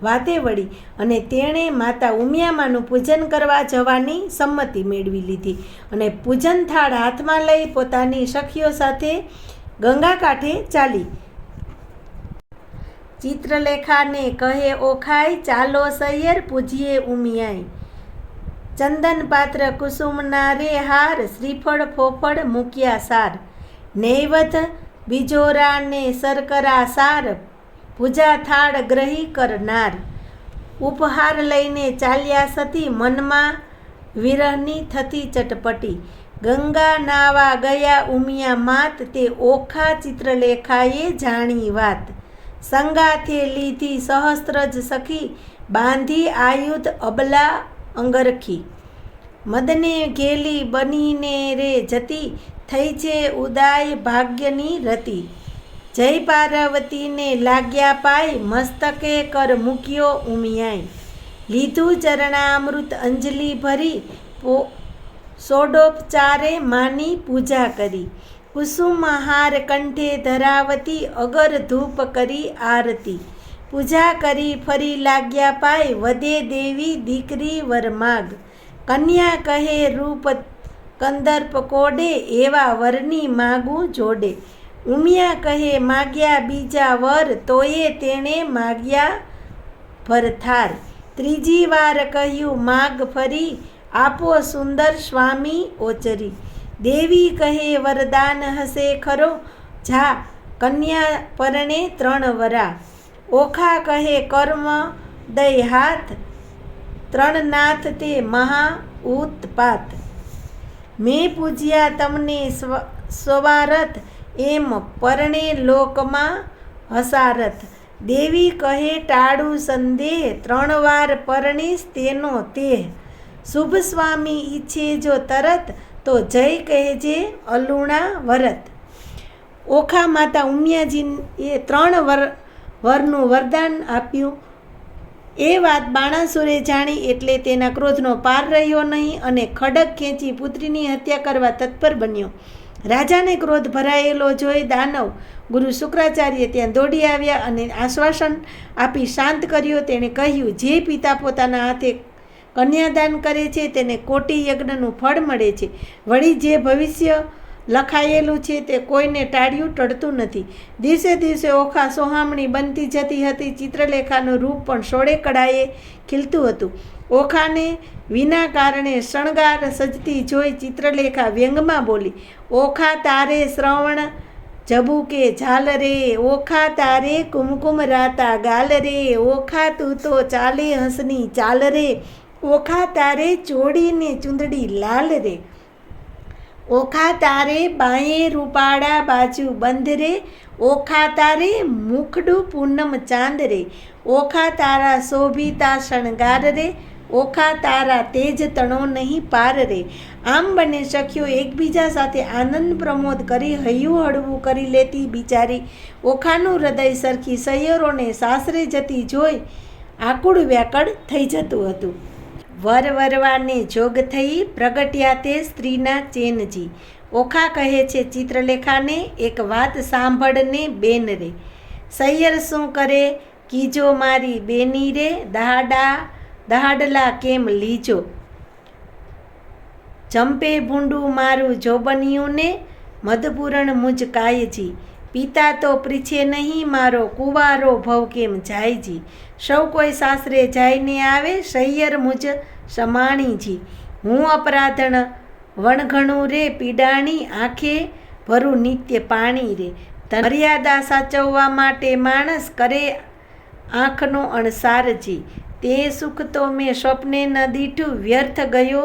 વાતે વળી અને તેણે માતા ઉમિયામાનું પૂજન કરવા જવાની સંમતિ મેળવી લીધી અને પૂજન થાળ હાથમાં લઈ પોતાની સખીઓ સાથે ગંગા કાંઠે ચાલી. ચિત્રલેખાને કહે, ઓખાઈ, ચાલો સૈયર પૂજીએ ઉમિયાઈ. ચંદન પાત્ર કુસુમના રે હાર, શ્રીફળ ફોફળ મૂક્યા સાર. નૈવત બીજોરા ને સરકરા સાર, પૂજા થાળ ગ્રહી કરનાર. ઉપહાર લઈને ચાલ્યા સતી, મનમાં વિરહની થતી ચટપટી. ગંગા નાવા ગયા ઉમિયા માત, તે ઓખા ચિત્રલેખાએ જાણી વાત. સંગાથે લીધી સહસ્ત્રજ સખી, બાંધી આયુધ અબલા અંગરખી. મદને ઘેલી બનીને રે જતી, થઈ છે ઉદાય ભાગ્યની રતી. જય પાર્વતીને લાગ્યા પાય, મસ્તકે કર મૂક્યો ઉમિયાય. લીધું ચરણામૃત અંજલિ ભરી, ષોડોપચારે માની પૂજા કરી. કુસુમહાર કંઠે ધરાવતી, અગર ધૂપ કરી આરતી. પૂજા કરી ફરી લાગ્યા પાય, વધે દેવી દીકરી વર માગ. કન્યા કહે રૂપ કંદર્પ કોડે, એવા વરની માગું જોડે. ઉમિયા કહે માગ્યા બીજા વર, તોયે તેણે માગ્યા ભરથાર. ત્રીજી વાર કહ્યું માગ ફરી, આપો સુંદર સ્વામી ઓચરી. દેવી કહે વરદાન હશે ખરો, જા કન્યા પરણે 3 વરા. ઓખા કહે કર્મ દઈ હાથ, 3 નાથ તે મહા ઉત્પાત. મેં પૂજ્યા તમને સ્વારથ, એમ પરણે લોકમાં હસારથ. દેવી કહે ટાળું સંદેહ, 3 વાર પરણીશ તેનો તેહ. શુભ સ્વામી ઈચ્છે જો તરત, તો જય કહેજે અલુણા વરત. ઓખા માતા ઉમિયાજીએ 3 વરનું વરદાન આપ્યું. એ વાત બાણાસુરે જાણી એટલે તેના ક્રોધનો પાર રહ્યો નહીં અને ખડક ખેંચી પુત્રીની હત્યા કરવા તત્પર બન્યો. રાજાને ક્રોધ ભરાયેલો જોઈ દાનવ ગુરુ શુક્રાચાર્ય ત્યાં દોડી આવ્યા અને આશ્વાસન આપી શાંત કર્યો. તેણે કહ્યું, જે પિતા પોતાના હાથે કન્યાદાન કરે છે તેને કોટી યજ્ઞનું ફળ મળે છે. વળી જે ભવિષ્ય લખાયેલું છે તે કોઈને ટાળ્યું ટળતું નથી. દિવસે દિવસે ઓખા સોહામણી બનતી જતી હતી. ચિત્રલેખાનું રૂપ પણ 16 કળાએ ખીલતું હતું. ઓખાને વિના કારણે શણગાર સજતી જોઈ ચિત્રલેખા વ્યંગમાં બોલી, ઓખા તારે શ્રવણ જબુકે ઝાલ રે, ઓખા તારે કુમકુમ રાતા ગાલ રે, ઓખા તું તો ચાલે હંસની ચાલ રે, ઓખા તારે ચોડીને ચૂંદડી લાલ રે, ઓખા તારે બાએ રૂપાળા બાજુ બંધ રે, ઓખા તારે મુખડું પૂનમ ચાંદ રે, ઓખા તારા શોભિતા શણગાર રે, ઓખા તારા તેજ તણો નહીં પાર રે. આમ બંને સખીઓ એકબીજા સાથે આનંદ પ્રમોદ કરી હૈયું હળવું કરી લેતી બિચારી ઓખાનું હૃદય સરખી સૈયરોને સાસરે જતી જોઈ આકુળ વ્યાકળ થઈ જતું હતું. વરવાને જોગ થઈ પ્રગટ્યા તે સ્ત્રીના ચેનજી. ઓખા કહે છે ચિત્રલેખાને, એક વાત સાંભળને બેન રે, સૈયર શું કરે કીજો મારી બેની રે, દહાડલા કેમ લીજો, ચંપે ભૂંડું મારું જોબનિયું ને, મધપૂરણ મુજ કાયજી, પિતા તો પીછે નહીં મારો કુંવારો ભવ કેમ જાયજી, સૌ કોઈ સાસરે જાયને આવે સૈયર મુજ સમાણીજી, હું અપરાધણ વણઘણું રે પીડાણી, આંખે ભરું નિત્ય પાણી રે, મર્યાદા સાચવવા માટે માણસ કરે આંખનો અણસારજી, તે સુખ તો મેં સ્વપ્ને ન દીઠું, વ્યર્થ ગયો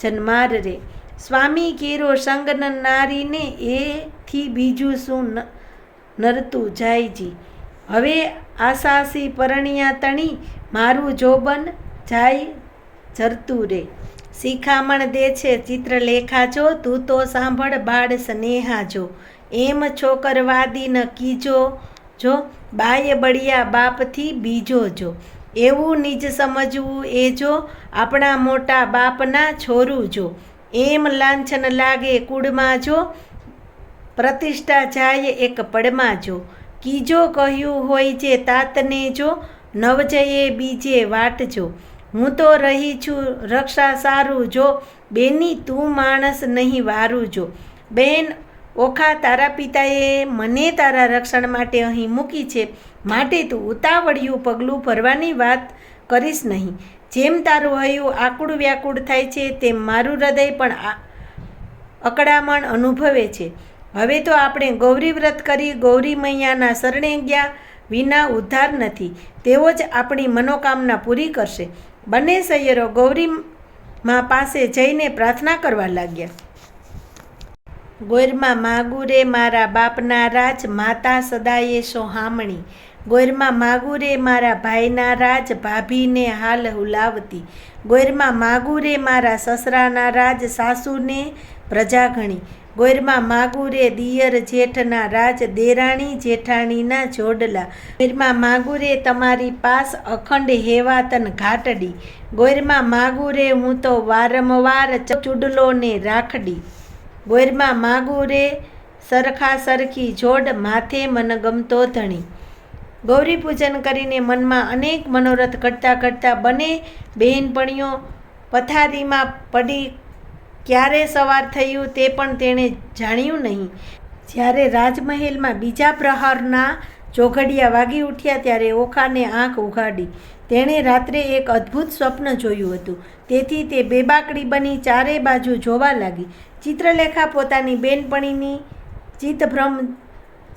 જન્માર રે, સ્વામી કેરો સંગ નારીને, એથી બીજું શું નરતું જાયજી, હવે આશાસી પરણ્યા તણી, મારું જોબન જાય જરતું રે. શિખામણ દે છે ચિત્રલેખા જો, તું તો સાંભળ બાળ સ્નેહા જો, એમ છોકરવાદી ન કીજો જો, બાય બળિયા બાપથી બીજો જો, એવું નિજ સમજવું એ જો, આપણા મોટા બાપના છોરું જો, એમ લાંછન લાગે કુળમાં જો, પ્રતિષ્ઠા જાય એક પડમાં જો, કીજો કહ્યું હોય જે તાતને જો, નવજયે બીજે વાટજો, હું તો રહી છું રક્ષા સારું જો, બેની તું માણસ નહીં વારું જો. બેન ઓખા, તારા પિતાએ મને તારા રક્ષણ માટે અહીં મૂકી છે, માટે તું ઉતાવળિયું પગલું ભરવાની વાત કરીશ નહીં. જેમ તારું હૈયું આકુળ વ્યાકુળ થાય છે તેમ મારું હૃદય પણ અકળામણ અનુભવે છે. હવે તો આપણે ગૌરી વ્રત કરી ગૌરી મૈયાના શરણે ગયા વિના ઉદ્ધાર નથી. તેઓ જ આપણી મનોકામના પૂરી કરશે. બંને સૈયરો ગૌરી મા પાસે જઈને પ્રાર્થના કરવા લાગ્યા. ગોરમાં માગું રે મારા બાપના રાજ, માતા સદાયે સોહામણી, ગોરમાં માગું રે મારા ભાઈના રાજ, ભાભીને હાલ હુલાવતી. ગોરમાં માગું રે મારા સસરાના રાજ, સાસુને પ્રજા ઘણી. ગોરમાં માગું રે દિયર જેઠના રાજ, દેરાણી જેઠાણીના જોડલા. ગોરમાં માગું રે તમારી પાસ, અખંડ હેવાતન ઘાટડી. ગોરમાં માગું રે હું તો વારંવાર, ચૂડલો ને રાખડી. ગોરમાં માગું રે સરખા સરખી જોડ, માથે મનગમતો ધણી. ગૌરી પૂજન કરીને મનમાં અનેક મનોરથ કરતાં કરતાં બંને બહેનપણીઓ પથારીમાં પડી. ક્યારે સવાર થયું તે પણ તેણે જાણ્યું નહીં. જ્યારે રાજમહેલમાં બીજા પ્રહરના ચોઘડિયા વાગી ઉઠ્યા ત્યારે ઓખાને આંખ ઉઘાડી. તેણે રાત્રે એક અદ્ભુત સ્વપ્ન જોયું હતું. તેથી તે બેબાકડી બની ચારે બાજુ જોવા લાગી. ચિત્રલેખા પોતાની બેનપણીની ચિત્તભ્રમ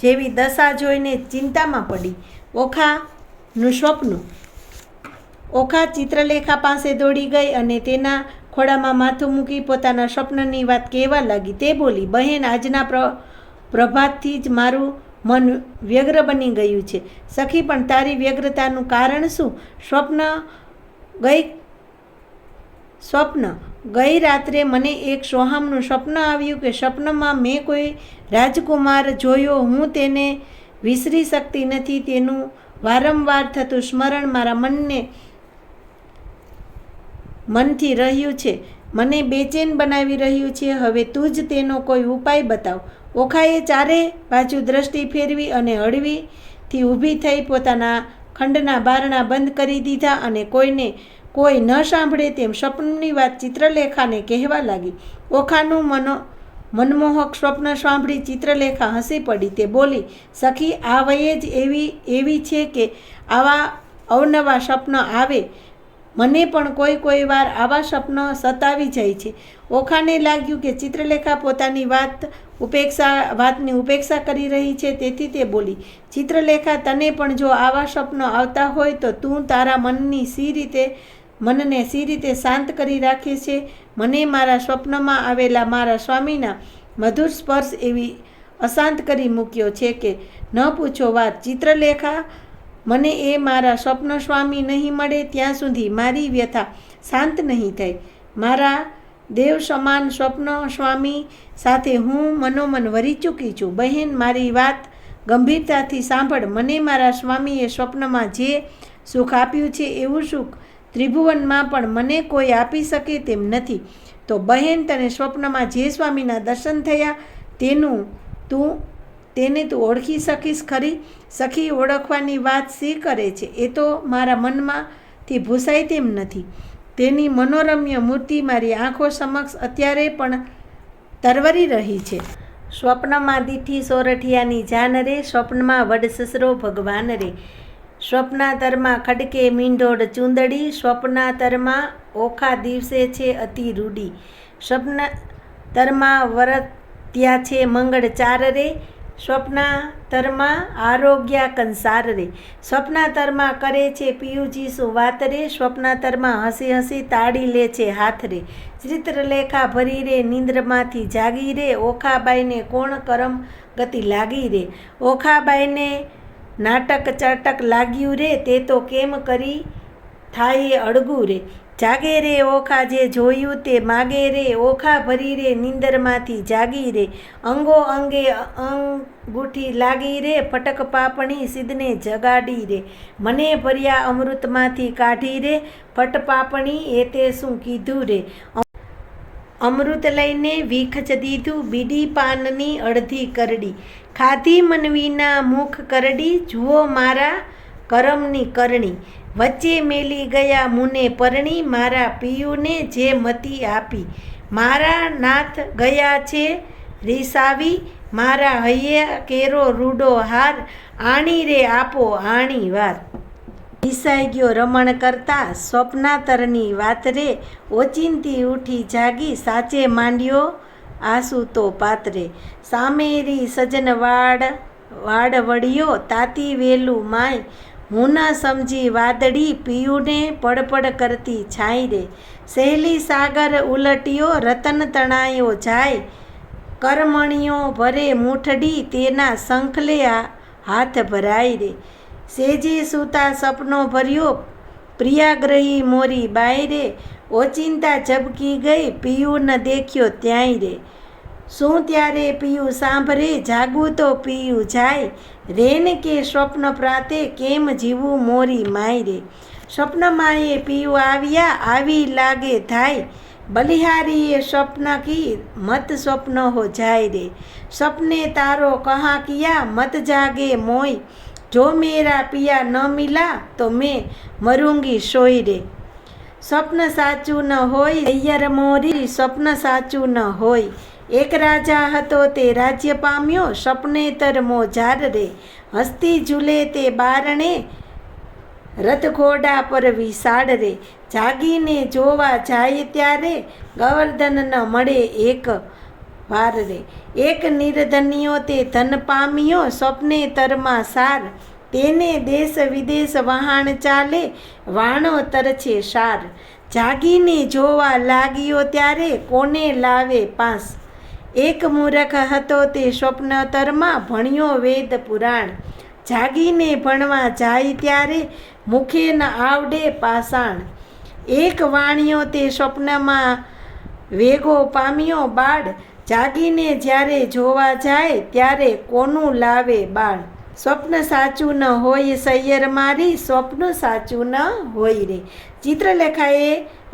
જેવી દશા જોઈને ચિંતામાં પડી. ઓખાનું સ્વપ્ન. ઓખા ચિત્રલેખા પાસે દોડી ગઈ અને તેના ખોળામાં માથું મૂકી પોતાના સ્વપ્નની વાત કહેવા લાગી. તે બોલી, બહેન, આજના પ્રભાતથી જ મારું મન વ્યગ્ર બની ગયું છે. સખી, પણ તારી વ્યગ્રતાનું કારણ શું? સ્વપ્ન. ગઈ રાત્રે મને એક સોહામનું સ્વપ્ન આવ્યું કે સ્વપ્નમાં મેં કોઈ રાજકુમાર જોયો. હું તેને વિસરી શકતી નથી. તેનું વારંવાર થતું સ્મરણ મારા મનથી રહ્યું છે. મને બેચેન બનાવી રહ્યું છે. હવે તું જ તેનો કોઈ ઉપાય બતાવ. ઓખાએ ચારે બાજુ દ્રષ્ટિ ફેરવી અને હળવીથી ઊભી થઈ પોતાના ખંડના બારણા બંધ કરી દીધા અને કોઈ ન સાંભળે તેમ સ્વપ્નની વાત ચિત્રલેખાને કહેવા લાગી. ઓખાનું મનમોહક સ્વપ્ન સાંભળી ચિત્રલેખા હસી પડી. તે બોલી, સખી, આ વયે જ એવી છે કે આવા અવનવા સ્વપ્ન આવે. મને પણ કોઈ વાર આવા સ્વપ્ન સતાવી જાય છે. ઓખાને લાગ્યું કે ચિત્રલેખા પોતાની વાતની ઉપેક્ષા કરી રહી છે. તેથી તે બોલી, ચિત્રલેખા, તને પણ જો આવા સ્વપ્ન આવતા હોય તો તું તારા મનને સી રીતે શાંત કરી રાખે છે. મને મારા સ્વપ્નમાં આવેલા મારા સ્વામીના મધુર સ્પર્શ એવી અશાંત કરી મૂક્યો છે કે ન પૂછો વાત. ચિત્રલેખા, મને એ મારા સ્વપ્ન સ્વામી નહીં મળે ત્યાં સુધી મારી વ્યથા શાંત નહીં થાય. મારા દેવ સમાન સ્વપ્ન સ્વામી સાથે હું મનોમન વરી ચૂકી છું. બહેન, મારી વાત ગંભીરતાથી સાંભળ. મને મારા સ્વામીએ સ્વપ્નમાં જે સુખ આપ્યું છે એવું સુખ ત્રિભુવનમાં પણ મને કોઈ આપી શકે તેમ નથી. તો બહેન, તને સ્વપ્નમાં જે સ્વામીના દર્શન થયા તેને તું ઓળખી શકીશ ખરી? સખી, ઓળખવાની વાત શી કરે છે? એ તો મારા મનમાંથી ભૂસાય તેમ નથી. તેની મનોરમ્ય મૂર્તિ મારી આંખો સમક્ષ અત્યારે પણ તરવરી રહી છે. સ્વપ્નમાં દીઠી સોરઠિયાની જાન રે, સ્વપ્નમાં વડસસરો ભગવાન રે. સ્વપ્નાતરમાં ખડકે મીંઢોળ ચૂંદડી, સ્વપ્નાતરમાં ઓખા દિવસે છે અતિ રૂડી. સ્વપ્નાતરમાં વરત્યા છે મંગળ ચાર રે, સ્વપ્નાતરમાં આરોગ્યા કંસાર રે. સ્વપ્નાતરમાં કરે છે પિયુજી શું વાત રે, સ્વપ્નાતરમાં હસી હસી તાળી લે છે હાથ રે. ચિત્રલેખા ભરી રે નિંદ્રમાંથી જાગી રે, ઓખાબાઈને કોણ કરમ ગતિ લાગી રે. ઓખાબાઈને નાટક ચાટક લાગ્યું રે, તે તો કેમ કરી થાય અડગું રે. જાગે રે ઓખા જે જોયું તે માગે રે, ઓખા ભરી રે નિંદરમાંથી જાગી રે. અંગો અંગે અંગૂઠી લાગી રે, ફટક પાપણી સિદ્ધને જગાડી રે. મને ભર્યા અમૃતમાંથી કાઢી રે, ફટ પાપણી એ તે શું કીધું રે. અમૃત લઈને વીખચ દીધું, બીડી પાનની અડધી કરડી. ખાધી મનવીના મુખ કરડી, જુઓ મારા કરમની કરણી. વચ્ચે મેલી ગયા મુને પરણી, મારા પિયુને જે મતી આપી. મારા નાથ ગયા છે રીસાવી, મારા હૈયા કેરો રૂડો હાર. આણી રે આપો આણી વાર. રીસાઈ ગયો રમણ કરતા, સ્વપ્નાતરની વાત રે. ઓચિંતી ઉઠી જાગી, સાચે માંડ્યો આંસુ તો પાતરે. સામેરી સજન વાડ વળ્યો, તાતી વેલું માય. હું ના સમજી વાદળી, પિયુને પડપડ કરતી છાઈ રે. સહેલી સાગર ઉલટ્યો, રતન તણાયો જાય. કરમણીઓ ભરે મૂઠડી, તેના શંખલે હાથ ભરાય રે. સેજે સૂતા સપનો ભર્યો પ્રિયાગ્રહી મોરી બાઈ રે, ઓચિંતા ઝબકી ગઈ પિયું ન દેખ્યો ત્યાંય રે. શું ત્યારે પિયું સાંભળે જાગું તો પિયું જાય, રેન કે સ્વપ્ન પ્રાતે કેમ જીવું મોરી માય રે. સ્વપ્નમાં એ પિયું આવ્યા આવી લાગે થાય, બલિહારી એ સ્વપ્ન કી મત સ્વપ્ન હો જાય રે. સપને તારો કहाँ કિયા મત જાગે મોય, જો મેરા પિયા ન મિલા તો મેં મरूंगी સોઈ રે. સ્વપ્ન સાચું ન હોય અય્યર મોરી, સ્વપ્ન સાચું ન હોય. એક રાજા હતો તે રાજ્ય પામ્યો, સપને તરમો જાર રે. હસ્તી ઝૂલે તે બારણે રથ ઘોડા પર વિશાળ રે. જાગીને જોવા જાય ત્યારે ગવર્ધન ન મળે એક વાર રે. એક નિર્ધનિયો તે ધન પામ્યો, સ્વપ્ને તરમાં સાર. તેને દેશ વિદેશ વહાણ ચાલે, વાણો તરછે સાર. જાગીને જોવા લાગ્યો ત્યારે કોને લાવે પાસ. એક મૂરખ હતો તે સ્વપ્નતરમાં ભણ્યો વેદ પુરાણ. જાગીને ભણવા જાય ત્યારે મુખે ન આવડે પાષાણ. એક વાણિયો તે સ્વપ્નમાં વેગો પામ્યો બાળ, જાગીને જ્યારે જોવા જાય ત્યારે કોનું લાવે બાળ. સ્વપ્ન સાચું ન હોય સૈયર મારી, સ્વપ્ન સાચું ન હોય રે. ચિત્રલેખાએ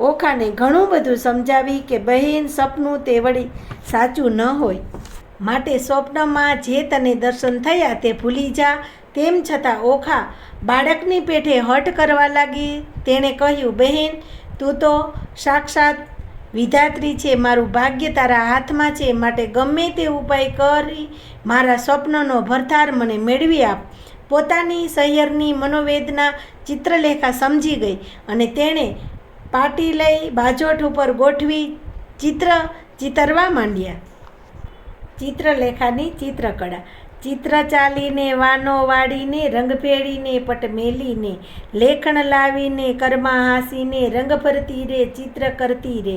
ઓખાને ઘણું બધું સમજાવી કે બહેન સપનું તે વળી સાચું ન હોય, માટે સ્વપ્નમાં જે તને દર્શન થયા તે ભૂલી જા. તેમ છતાં ઓખા બાળકની પેઠે હઠ કરવા લાગી. તેણે કહ્યું, બહેન તું તો સાક્ષાત વિધાત્રી છે, મારું ભાગ્ય તારા હાથમાં છે, માટે ગમે તે ઉપાય કરી મારા સ્વપ્નનો ભરથાર મને મેળવી આપ. પોતાની સૈયરની મનોવેદના ચિત્રલેખા સમજી ગઈ અને તેણે પાટી લઈ બાજોઠ ઉપર ગોઠવી ચિત્ર ચિતરવા માંડ્યા. ચિત્રલેખાની ચિત્રકળા. ચિત્ર ચાલીને વાનો વાળીને રંગ ફેડીને પટ મેલીને, લેખણ લાવીને કરમાં હાંસીને રંગ ભરતી રે ચિત્ર કરતી રે.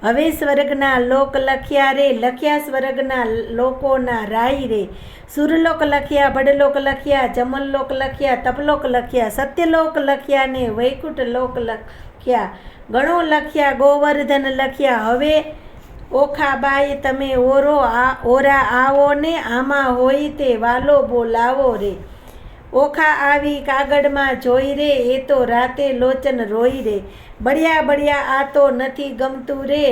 હવે સ્વર્ગના લોક લખ્યા રે, લખ્યા સ્વર્ગના લોકોના રાય રે. સુરલોક લખ્યા, બડલોક લખ્યા, જમલલોક લખ્યા, તપલોક લખ્યા, સત્યલોક લખ્યા ને વૈકુંઠ લોક લખ્યા, ગણો લખ્યા, ગોવર્ધન લખ્યા. હવે ઓખાબાઈ તમે ઓરા આવો ને, આમાં હોય તે વાલો બોલાવો રે. ઓખા આવી કાગળમાં જોઈ રે, એ તો રાતે લોચન રોઈ રે. બળ્યા બળ્યા આ તો નથી ગમતું રે,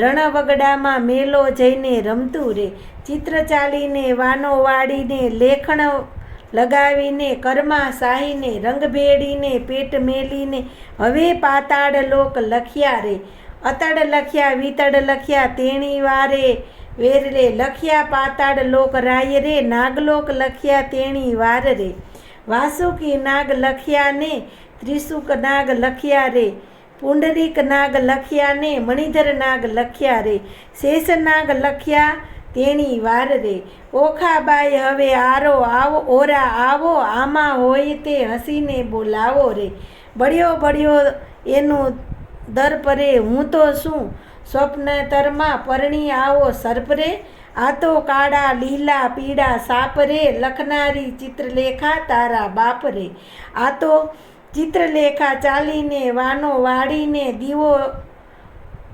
રણવગડામાં મેલો જઈને રમતું રે. ચિત્ર ચાલીને વાનો વાળીને, લેખણ લગાવીને કરમાં સાહીને, રંગ ભેડીને પેટ મેલીને, હવે પાતાળ લોક લખ્યા રે. અતડ લખ્યા, વિતડ લખ્યા, તેણી વારે વેર રે. લખ્યા પાતાળ લોક રાય રે, નાગલોક લખ્યા તેણી વાર રે. વાસુકી નાગ લખ્યા ને ત્રિશુક નાગ લખ્યા રે. પુંડરીક નાગ લખ્યા ને મણિધર નાગ લખ્યા રે. શેષ નાગ લખ્યા તેણી વાર રે. ઓખાબાઈ હવે ઓરા આવો, આમાં હોય તે હસીને બોલાવો રે. બળ્યો બળ્યો એનું દર પરે, હું તો શું સ્વપ્નતરમાં પરણી આવો સર્પ રે. આ તો કાળા લીલા પીળા સાપ રે, લખનારી ચિત્રલેખા તારા બાપ રે. આ તો ચિત્રલેખા ચાલીને વાનો વાળીને, દીવો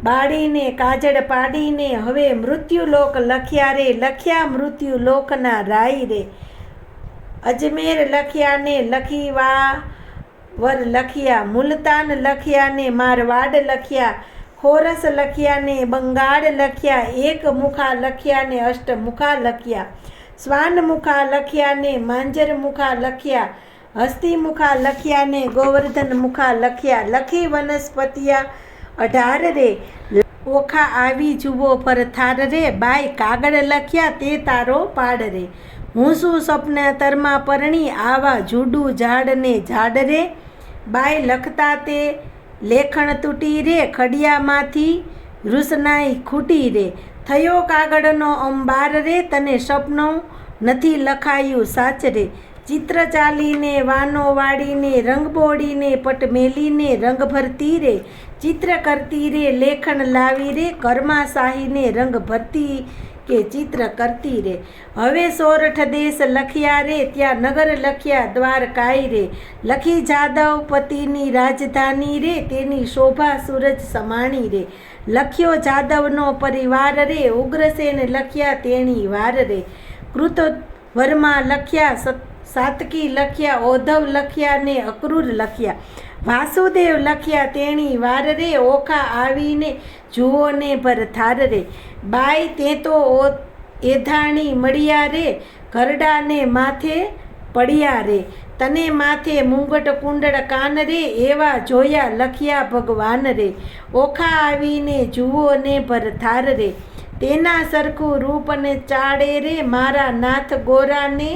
બાળીને, કાજળ પાડીને, હવે મૃત્યુલોક લખ્યા રે. લખ્યા મૃત્યુલોકના રાય રે. અજમેર લખ્યા ને લખી વર લખ્યા, મુલતાન લખ્યા ને મારવાડ લખ્યા, ખોરસ લખ્યા ને બંગાળ લખ્યા, એક મુખા લખ્યા ને અષ્ટમુખા લખ્યા, શ્વાનમુખા લખ્યા ને માંજર મુખા લખ્યા, હસ્તીમુખા લખ્યા ને ગોવર્ધન મુખા લખ્યા. લખી વનસ્પતિયા 18 રે. ઓખા આવી જુઓ પર થાર રે, બાઈ કાગળ લખ્યા તે તારો પાડ રે. હું શું સ્વપ્નતરમાં પરણી આવા જુડું ઝાડ ને ઝાડ રે. બાઈ લખતા તે લેખણ તૂટી રે, ખડિયામાંથી રૂસનાઈ ખૂટી રે. થયો કાગળનો અંબાર રે, તને સપનું નથી લખાયું સાચ રે. ચિત્ર ચાલીને વાનો વાળીને, રંગ બોડીને પટ મેલીને રંગ ભરતી રે. ચિત્ર કરતી રે લેખન લાવી રે, ઘરમાં શાહીને રંગ ભરતી કે ચિત્ર કરતી રે. હવે સોરઠ દેશ લખ્યા રે, ત્યાં નગર લખ્યા દ્વારકાઈ રે. લખી જાદવ પતિની રાજધાની રે, તેની શોભા સૂરજ સમાણી રે. લખ્યો જાદવનો પરિવાર રે, ઉગ્રસેન લખ્યા તેણી વાર રે. કૃતવર્મા લખ્યા, સાતકી લખ્યા, ઔધવ લખ્યા ને અક્રૂર લખ્યા. વાસુદેવ લખ્યા તેણી વાર રે, ઓખા આવીને જુઓ ને ભરથાર રે. બાઈ તે તો એધાણી મળ્યા રે, ઘરડાને માથે પડ્યા રે. તને માથે મુંગટ કુંડળ કાન રે, એવા જોયા લખ્યા ભગવાન રે. ઓખા આવીને જુઓ ને ભરથાર રે. તેના સરખું રૂપ ને ચાડે રે, મારા નાથ ગોરાને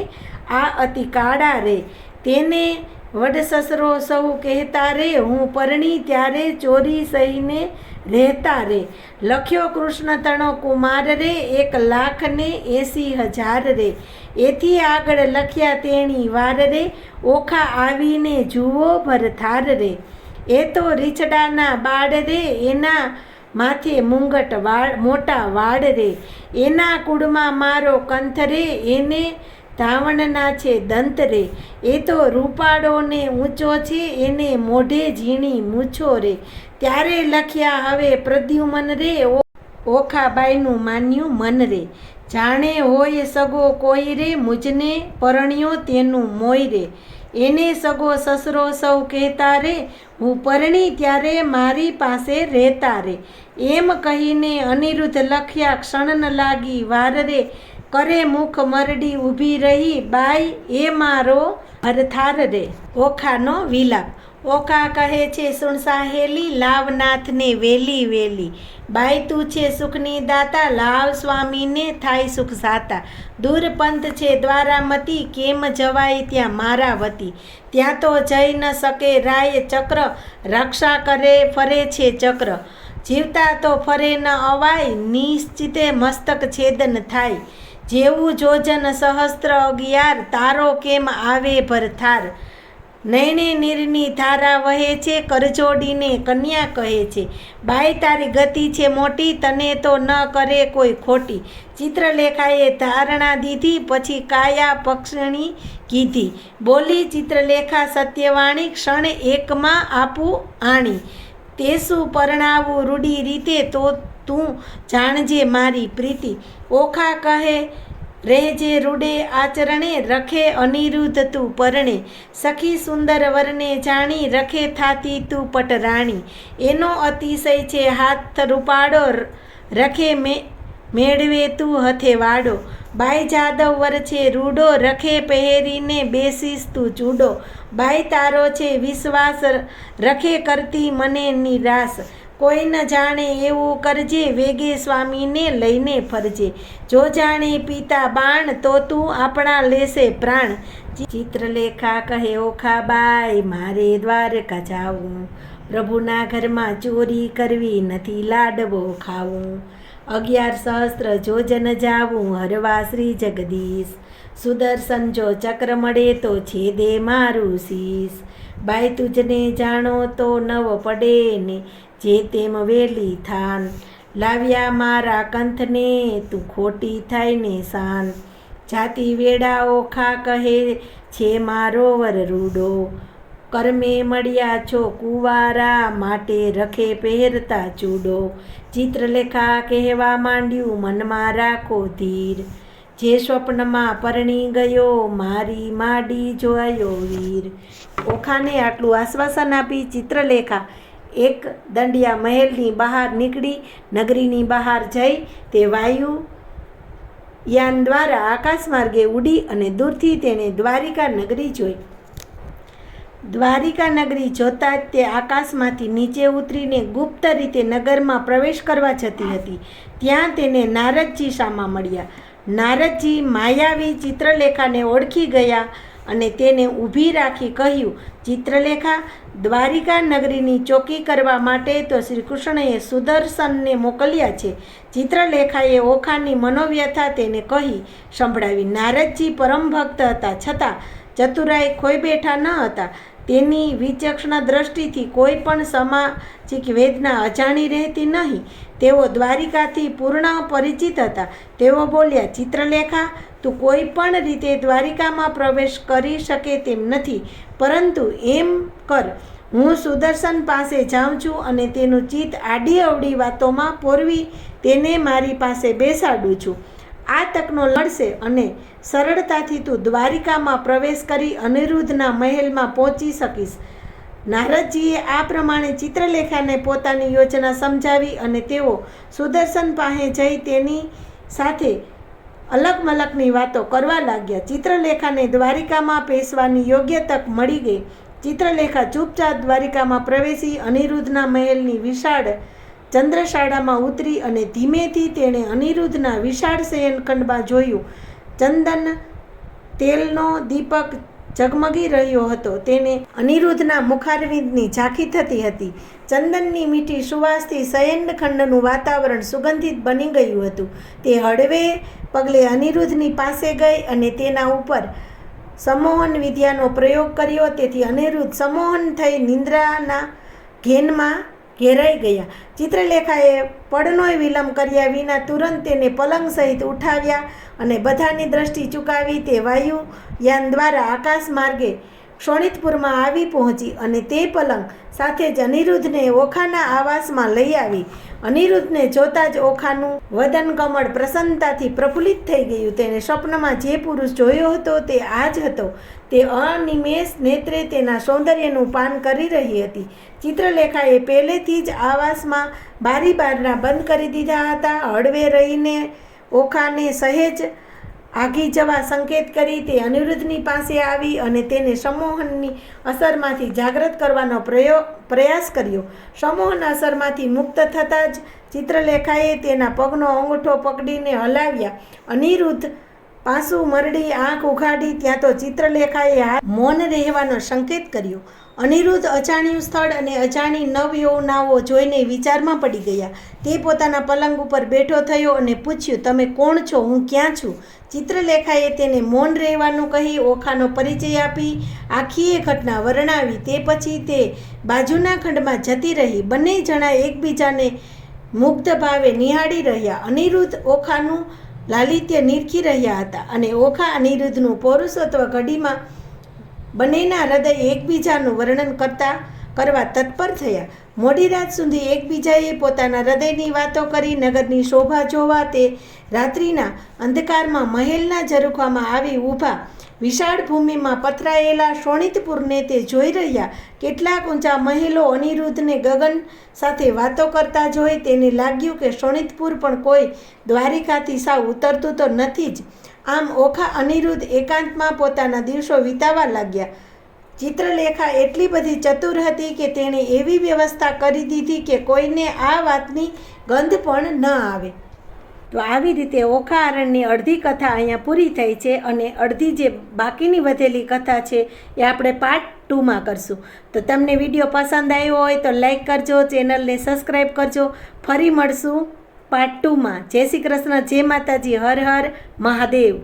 આ અતિ કાળા રે. તેને વડસસરો સૌ કહેતા રે, હું પરણી ત્યારે ચોરી સહીને રહેતા રે. લખ્યો કૃષ્ણ તણો કુમાર રે, 1,80,000 રે. એથી આગળ લખ્યા તેણી વાર રે, ઓખા આવીને જુઓ ભરથાર રે. એ તો રીછડાના બાળ રે, એના માથે મુંગટ મોટા વાળ રે. એના કુળમાં મારો કંથ રે, એને ધાવણના છે દંત રે. એ તો રૂપાળો ને ઊંચો છે, એને મોઢે ઝીણી મૂછો રે. ત્યારે લખ્યા હવે પ્રદ્યુમન રે, ઓખાબાઈનું માન્યું મન રે. જાણે હોય સગો કોઈ રે, મુજને પરણ્યો તેનું મોય રે. એને સગો સસરો સૌ કહેતા રે, હું પરણી ત્યારે મારી પાસે રહેતા રે. એમ કહીને અનિરુદ્ધ લખ્યા, ક્ષણ ન લાગી વાર રે. કરે મુખ મરડી ઊભી રહી, બાઈ એ મારો ભરથાર રે. ઓખાનો વિલાપ. ઓખા કહે છે, સુણ સાહેલી, લાવ નાથને વેલી વેલી. બાઈ તું છે સુખની દાતા, લાવ સ્વામીને થાય સુખ સાતા. દૂર પંથ છે દ્વારામતી, કેમ જવાય ત્યાં મારા વતી. ત્યાં તો જઈ ન શકે રાય ચક્ર, રક્ષા કરે ફરે છે ચક્ર. જીવતા તો ફરે ન અવાય, નિશ્ચિતે મસ્તક છેદન થાય. જેવું જોજન સહસ્ત્ર 11, તારો કેમ આવે ભરથાર. નૈણે નીરની ધારા વહે છે, કરજોડીને કન્યા કહે છે. બાઈ તારી ગતિ છે મોટી, તને તો ન કરે કોઈ ખોટી. ચિત્રલેખાએ ધારણા દીધી, પછી કાયા પક્ષણી કીધી. બોલી ચિત્રલેખા સત્યવાણી, ક્ષણ એકમાં આપું આણી. તે શું પરણાવું રૂડી રીતે, તો તું જાણજે મારી પ્રીતિ. ઓખા કહે રહેજે રૂડે આચરણે, રખે અનિરુદ્ધ તું પરણે. સખી સુંદર વરને જાણી, રખે થાતી તું પટરાણી. એનો અતિશય છે હાથ રૂપાળો, રખે મેળવે તું હથેવાડો. બાઈ જાદવ વર છે રૂડો, રખે પહેરીને બેસીસ તું ચૂડો. બાઈ તારો છે વિશ્વાસ, રખે કરતી મને નિરાશ. કોઈ ન જાણે એવું કરજે, વેગે સ્વામીને લઈને ફરજે. જો જાણે પિતા બાણ, તો તું આપણા લેશે પ્રાણ. ચિત્રલેખા કહે, ઓખાબાઈ મારે દ્વારકા જાવું, પ્રભુના ઘરમાં ચોરી કરવી, નથી લાડવો ખાવું. 11,000 જોજન જાવું, હરવા શ્રી જગદીશ. સુદર્શન જો ચક્ર મળે, તો છેદે મારું શીશ. બાઈ તુજને જાણો તો નવ પડે ને, જે તેમ વેલી થાન. લાવ્યા મારા કંથને, તું ખોટી થાય ને શાન. જાતિ વેડા ઓખા કહે છે મારો વર રૂડો, કર્મે મળ્યા છો કુવારા, માટે રખે પહેરતા ચૂડો. ચિત્રલેખા કહેવા માંડ્યું, મનમાં રાખો ધીર. જે સ્વપ્નમાં પરણી ગયો, મારી માડી જોયો વીર. ઓખાને આટલું આશ્વાસન આપી ચિત્રલેખા એક દંડિયા મહેલની બહાર નીકળી નગરીની બહાર જઈ તે વાયુયાન દ્વારા આકાશ માર્ગે ઉડી અને દૂરથી તેણે દ્વારિકા નગરી જોઈ. દ્વારિકા નગરી જોતા જ તે આકાશમાંથી નીચે ઉતરીને ગુપ્ત રીતે નગરમાં પ્રવેશ કરવા જતી હતી. ત્યાં તેને નારદજી સામા મળ્યા. નારદજી માયાવી ચિત્રલેખાને ઓળખી ગયા અને તેને ઊભી રાખી કહ્યું, ચિત્રલેખા, દ્વારિકા નગરીની ચોકી કરવા માટે તો શ્રી કૃષ્ણએ સુદર્શનને મોકલ્યા છે. ચિત્રલેખાએ ઓખાની મનોવ્યથા તેને કહી સંભળાવી. નારદજી પરમ ભક્ત હતા, છતાં ચતુરાઈ ખોઈ બેઠા ન હતા. તેની વિચક્ષણ દ્રષ્ટિથી કોઈ પણ સામાજિક વેદના અજાણી રહેતી નહીં. તેઓ દ્વારિકાથી પૂર્ણ પરિચિત હતા. તેઓ બોલ્યા, ચિત્રલેખા, તું કોઈ પણ રીતે દ્વારિકામાં પ્રવેશ કરી શકે તેમ નથી, પરંતુ એમ કર, હું સુદર્શન પાસે જાઉં છું અને તેનું ચિત્ત આડી અવડી વાતોમાં પોરવી તેને મારી પાસે બેસાડું છું. આ તકનો લડશે અને સરળતાથી તું દ્વારિકામાં પ્રવેશ કરી અનિરુદ્ધના મહેલમાં પહોંચી શકીશ. નારદજીએ આ પ્રમાણે ચિત્રલેખાને પોતાની યોજના સમજાવી અને તેઓ સુદર્શન પાસે જઈ તેની સાથે અલગ મલકની વાતો કરવા લાગ્યા. ચિત્રલેખાને દ્વારિકામાં પેશવાની યોગ્ય તક મળી ગઈ. ચિત્રલેખા ચૂપચાપ દ્વારિકામાં પ્રવેશી અનિરુદ્ધના મહેલની વિશાળ ચંદ્રશાળામાં ઉતરી અને ધીમેથી તેણે અનિરુદ્ધના વિશાળ શયનખંડમાં જોયું. ચંદન તેલનો દીપક ઝગમગી રહ્યો હતો. તેને અનિરુદ્ધના મુખારવિંદની ઝાંખી થતી હતી. ચંદનની મીઠી સુવાસથી શયનખંડનું વાતાવરણ સુગંધિત બની ગયું હતું. તે હળવે પગલે અનિરુદ્ધની પાસે ગઈ અને તેના ઉપર સમોહન વિદ્યાનો પ્રયોગ કર્યો. તેથી અનિરુદ્ધ સમોહન થઈ નિંદ્રાના ઘેનમાં ઘેરાઈ ગયા. ચિત્રલેખાએ પળનોય વિલંબ કર્યા વિના તુરંત તેને પલંગ સહિત ઉઠાવ્યા અને બધાની દ્રષ્ટિ ચૂકાવી તે વાયુયાન દ્વારા આકાશ માર્ગે શોણિતપુરમાં આવી પહોંચી અને તે પલંગ સાથે જ અનિરુદ્ધને ઓખાના આવાસમાં લઈ આવી. અનિરુદ્ધને જોતાં જ ઓખાનું વદન કમળ પ્રસન્નતાથી પ્રફુલ્લિત થઈ ગયું. તેને સ્વપ્નમાં જે પુરુષ જોયો હતો તે આ જ હતો. તે અનિમેષ નેત્રે તેના સૌંદર્યનું પાન કરી રહી હતી. ચિત્રલેખાએ પહેલેથી જ આવાસમાં બારી બારણા બંધ કરી દીધા હતા. હળવે રહીને ઓખાને સહેજ આગી જવા સંકેત કરી તે અનિરુદ્ધની પાસે આવી અને તેને સમોહનની અસરમાંથી જાગૃત કરવાનો પ્રયાસ કર્યો. સમોહન અસરમાંથી મુક્ત થતાં જ ચિત્રલેખાએ તેના પગનો અંગૂઠો પકડીને હલાવ્યા. અનિરુદ્ધ પાસું મરડી આંખ ઉઘાડી. ત્યાં તો ચિત્રલેખાએ મૌન રહેવાનો સંકેત કર્યો. અનિરુદ્ધ અજાણ્યું સ્થળ અને અજાણી નવયૌવનાઓ જોઈને વિચારમાં પડી ગયા. તે પોતાના પલંગ ઉપર બેઠો થયો અને પૂછ્યું, તમે કોણ છો? હું ક્યાં છું? ચિત્રલેખાએ તેને મૌન રહેવાનું કહી ઓખાનો પરિચય આપી આખી એ ઘટના વર્ણવી. તે પછી તે બાજુના ખંડમાં જતી રહી. બંને જણા એકબીજાને મુગ્ધ ભાવે નિહાળી રહ્યા. અનિરુદ્ધ ઓખાનું લાલિત્ય નીરખી રહ્યા હતા અને ઓખા અનિરુદ્ધનું પૌરુષત્વ ઘડીમાં બંનેના હૃદય એકબીજાનું વર્ણન કરવા તત્પર થયા. મોડી રાત સુધી એકબીજાએ પોતાના હૃદયની વાતો કરી. નગરની શોભા જોવા તે રાત્રિના અંધકારમાં મહેલના ઝરૂખામાં આવી ઊભા. વિશાળ ભૂમિમાં પથરાયેલા શોણિતપુરને તે જોઈ રહ્યા. કેટલાક ઊંચા મહેલો અનિરુદ્ધને ગગન સાથે વાતો કરતા જોઈ તેને લાગ્યું કે શોણિતપુર પણ કોઈ દ્વારિકાથી સાવ ઉતરતું તો નથી જ. આમ ઓખા અનિરુદ્ધ એકાંતમાં પોતાના દિવસો વિતાવા લાગ્યા. ચિત્રલેખા એટલી બધી ચતુર હતી કે તેણે એવી વ્યવસ્થા કરી દીધી કે કોઈને આ વાતની ગંધ પણ ન આવે. તો આવી રીતે ઓખા હરણની અડધી કથા અહીંયા પૂરી થઈ છે અને અડધી જે બાકીની વધેલી કથા છે એ આપણે પાર્ટ 2માં કરશું. તો તમને વિડીયો પસંદ આવ્યો હોય તો લાઈક કરજો, ચેનલને સબસ્ક્રાઈબ કરજો. ફરી મળશું પાર્ટ 2માં. જય શ્રી કૃષ્ણ, જય માતાજી, હર હર મહાદેવ.